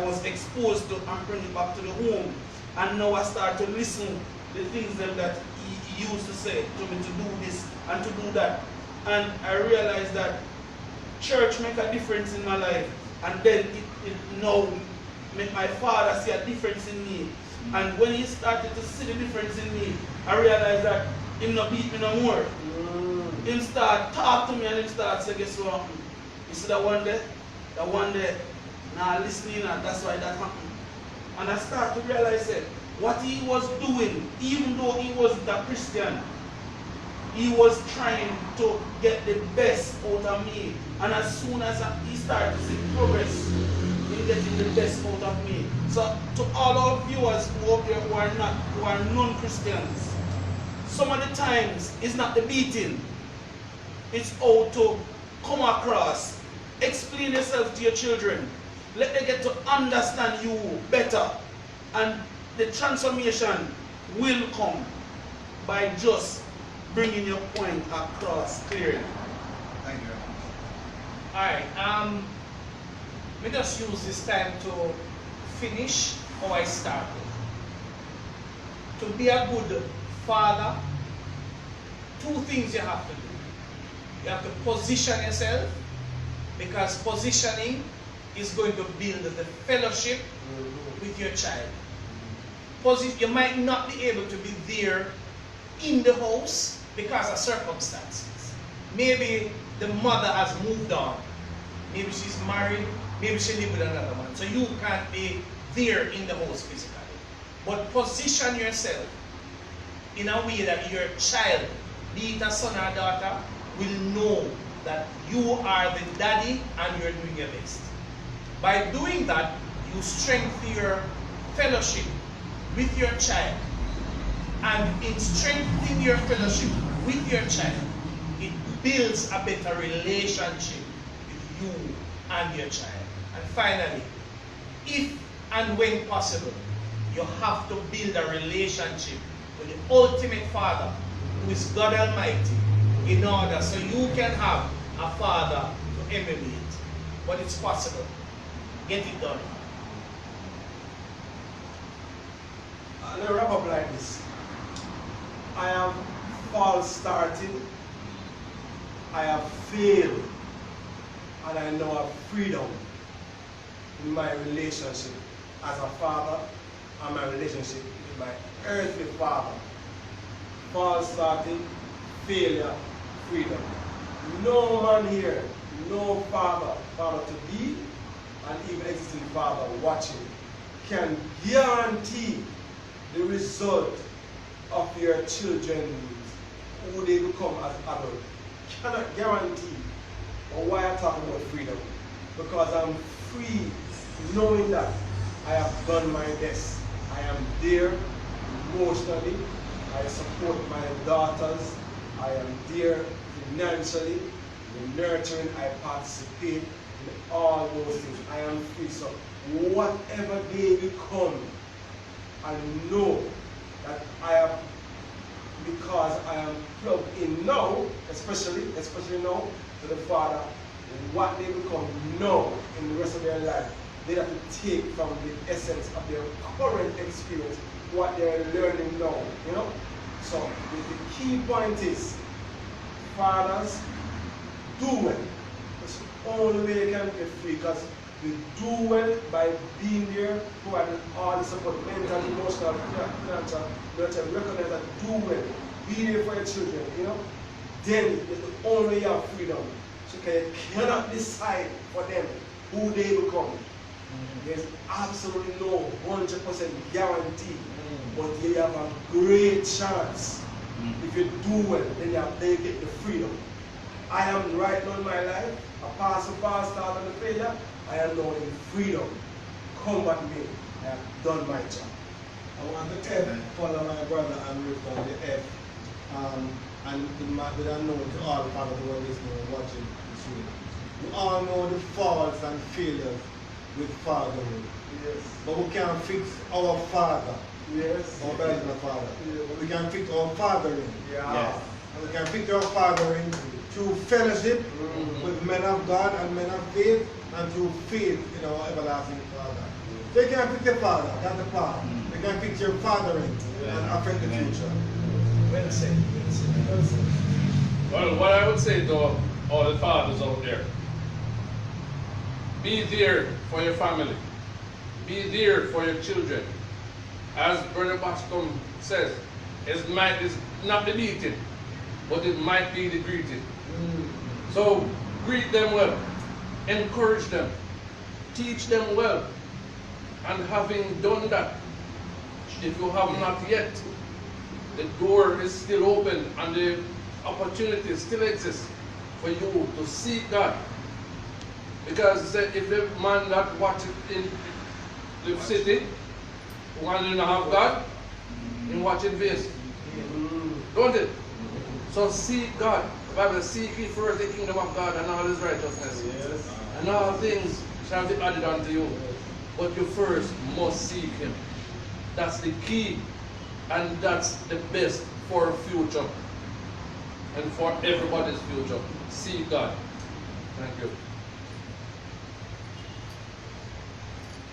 was exposed to and bring it back to the home. And now I start to listen the things that he used to say to me, to do this and to do that. And I realized that church make a difference in my life. And then it now make my father see a difference in me. And when he started to see the difference in me, I realized that he not beat me no more. He start talk to me and he start say, guess what? You see that one day, now listening, and that's why that happened. And I start to realize that what he was doing, even though he wasn't a Christian, he was trying to get the best out of me. And as soon as he started to see progress in getting the best out of me. So to all our viewers who are non-Christians, some of the times it's not the beating, it's how to come across, explain yourself to your children, let them get to understand you better, and the transformation will come by just bringing your point across clearly. Thank you. Alright, let me just use this time to finish how I started. To be a good father, two things you have to do. You have to position yourself, because positioning is going to build the fellowship with your child. You might not be able to be there in the house because of circumstances. Maybe the mother has moved on. Maybe she's married. Maybe she lives with another man. So you can't be there in the house physically. But position yourself in a way that your child, be it a son or a daughter, will know that you are the daddy and you're doing your best. By doing that, you strengthen your fellowship with your child. And in strengthening your fellowship with your child, it builds a better relationship with you and your child. And finally, if and when possible, you have to build a relationship with the ultimate Father, who is God Almighty, in order so you can have a father to emulate. But it's possible. Get it done. Let me wrap up like this. I have false started, I have failed, and I now have freedom in my relationship as a father and my relationship with my earthly father. False starting, failure, freedom. No man here, no father to be, and even existing father watching, can guarantee the result of your children, who they become as adults. Cannot guarantee. But why I'm talking about freedom? Because I'm free, knowing that I have done my best. I am there emotionally. I support my daughters. I am there financially. In nurturing, I participate in all those things. I am free. So whatever they become, I know that I am, because I am plugged in now, especially now, to the Father, what they become now in the rest of their life, they have to take from the essence of their current experience, what they're learning now, you know? So the key point is, fathers, do well. That's the only way you can get free, because you do well by being there, providing all the support, mental, emotional, financial, recognize that do well. Be there for your children, you know? Then the only way you have freedom. So you cannot decide for them who they become. There's absolutely no 100% guarantee, but you have a great chance. If you do well, then they get the freedom. I am right now in my life, a pass, start, and a failure. I am now in freedom. Come at me. I have done my job. I want to F, follow my brother and Rick on the F. And with a note to all the fathers who are listening and watching this video. We all know the faults and failures with fatherhood. Yes. But we can't fix our father. Yes. Our biological father. But we can fix our fathering. Yeah. Yes. And we can fix our fathering through fellowship with men of God and men of faith, and through faith in our everlasting Father. They can fix the father, that's the part. They can fix your fathering and affect the future. Well said. Well said. Well said. Well, what I would say to all the fathers out there, be there for your family. Be there for your children. As Brother Badchkam says, it might is not the beating, but it might be the greeting. So greet them well, encourage them, teach them well, and having done that, if you have not yet, the door is still open and the opportunity still exists for you to seek God. Because if the man that watches in the city wants to have God, he watch in face. Don't it? So seek God. The Bible says, seek ye first the kingdom of God and all his righteousness. Yes. And all things shall be added unto you. But you first must seek him. That's the key. And that's the best for future. And for everybody's future. Seek God. Thank you.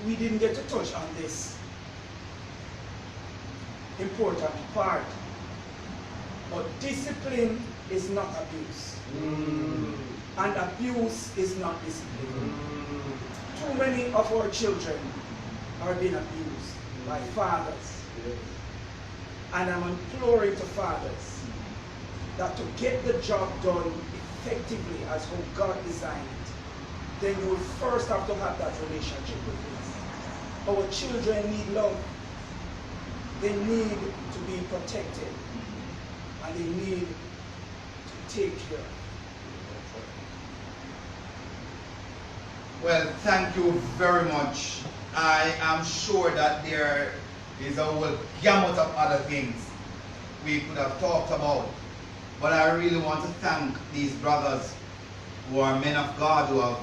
We didn't get to touch on this important part. But discipline is not abuse. And abuse is not discipline. Too many of our children are being abused by fathers. And I'm imploring to fathers that to get the job done effectively as how God designed it, then you will first have to have that relationship with Him. Our children need love. They need to be protected. And they need to take care. Well, thank you very much. I am sure that there is a whole gamut of other things we could have talked about. But I really want to thank these brothers who are men of God, who have,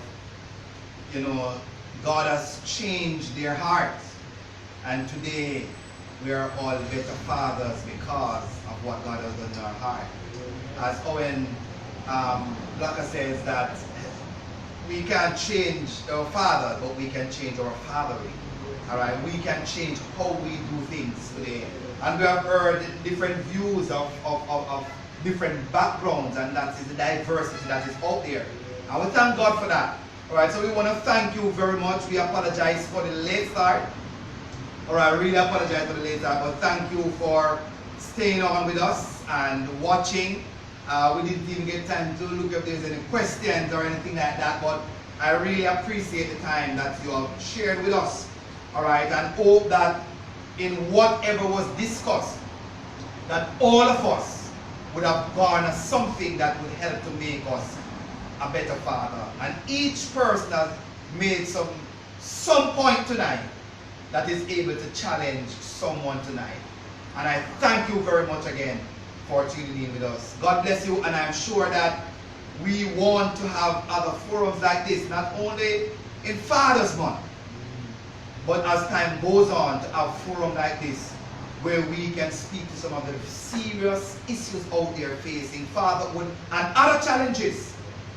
God has changed their hearts. And today, we are all better fathers because of what God has done in our heart. As Owen Blakka says that we can't change our father, but we can change our fathering. All right, we can change how we do things today. And we have heard different views of different backgrounds, and that is the diversity that is out there. And we thank God for that. All right, so we want to thank you very much. We apologize for the late start. All right, I really apologize for the late start, but thank you for staying on with us and watching. We didn't even get time to look if there's any questions or anything like that, but I really appreciate the time that you have shared with us. All right, and hope that in whatever was discussed, that all of us would have garnered something that would help to make us a better father. And each person has made some point tonight that is able to challenge someone tonight. And I thank you very much again for tuning in with us. God bless you, and I'm sure that we want to have other forums like this, not only in Father's Month, but as time goes on, to have a forum like this where we can speak to some of the serious issues out there facing fatherhood and other challenges.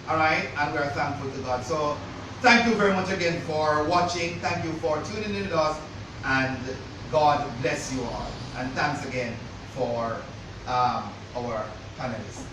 All right, and we are thankful to God. So thank you very much again for watching. Thank you for tuning in with us, and God bless you all. And thanks again for our panelists.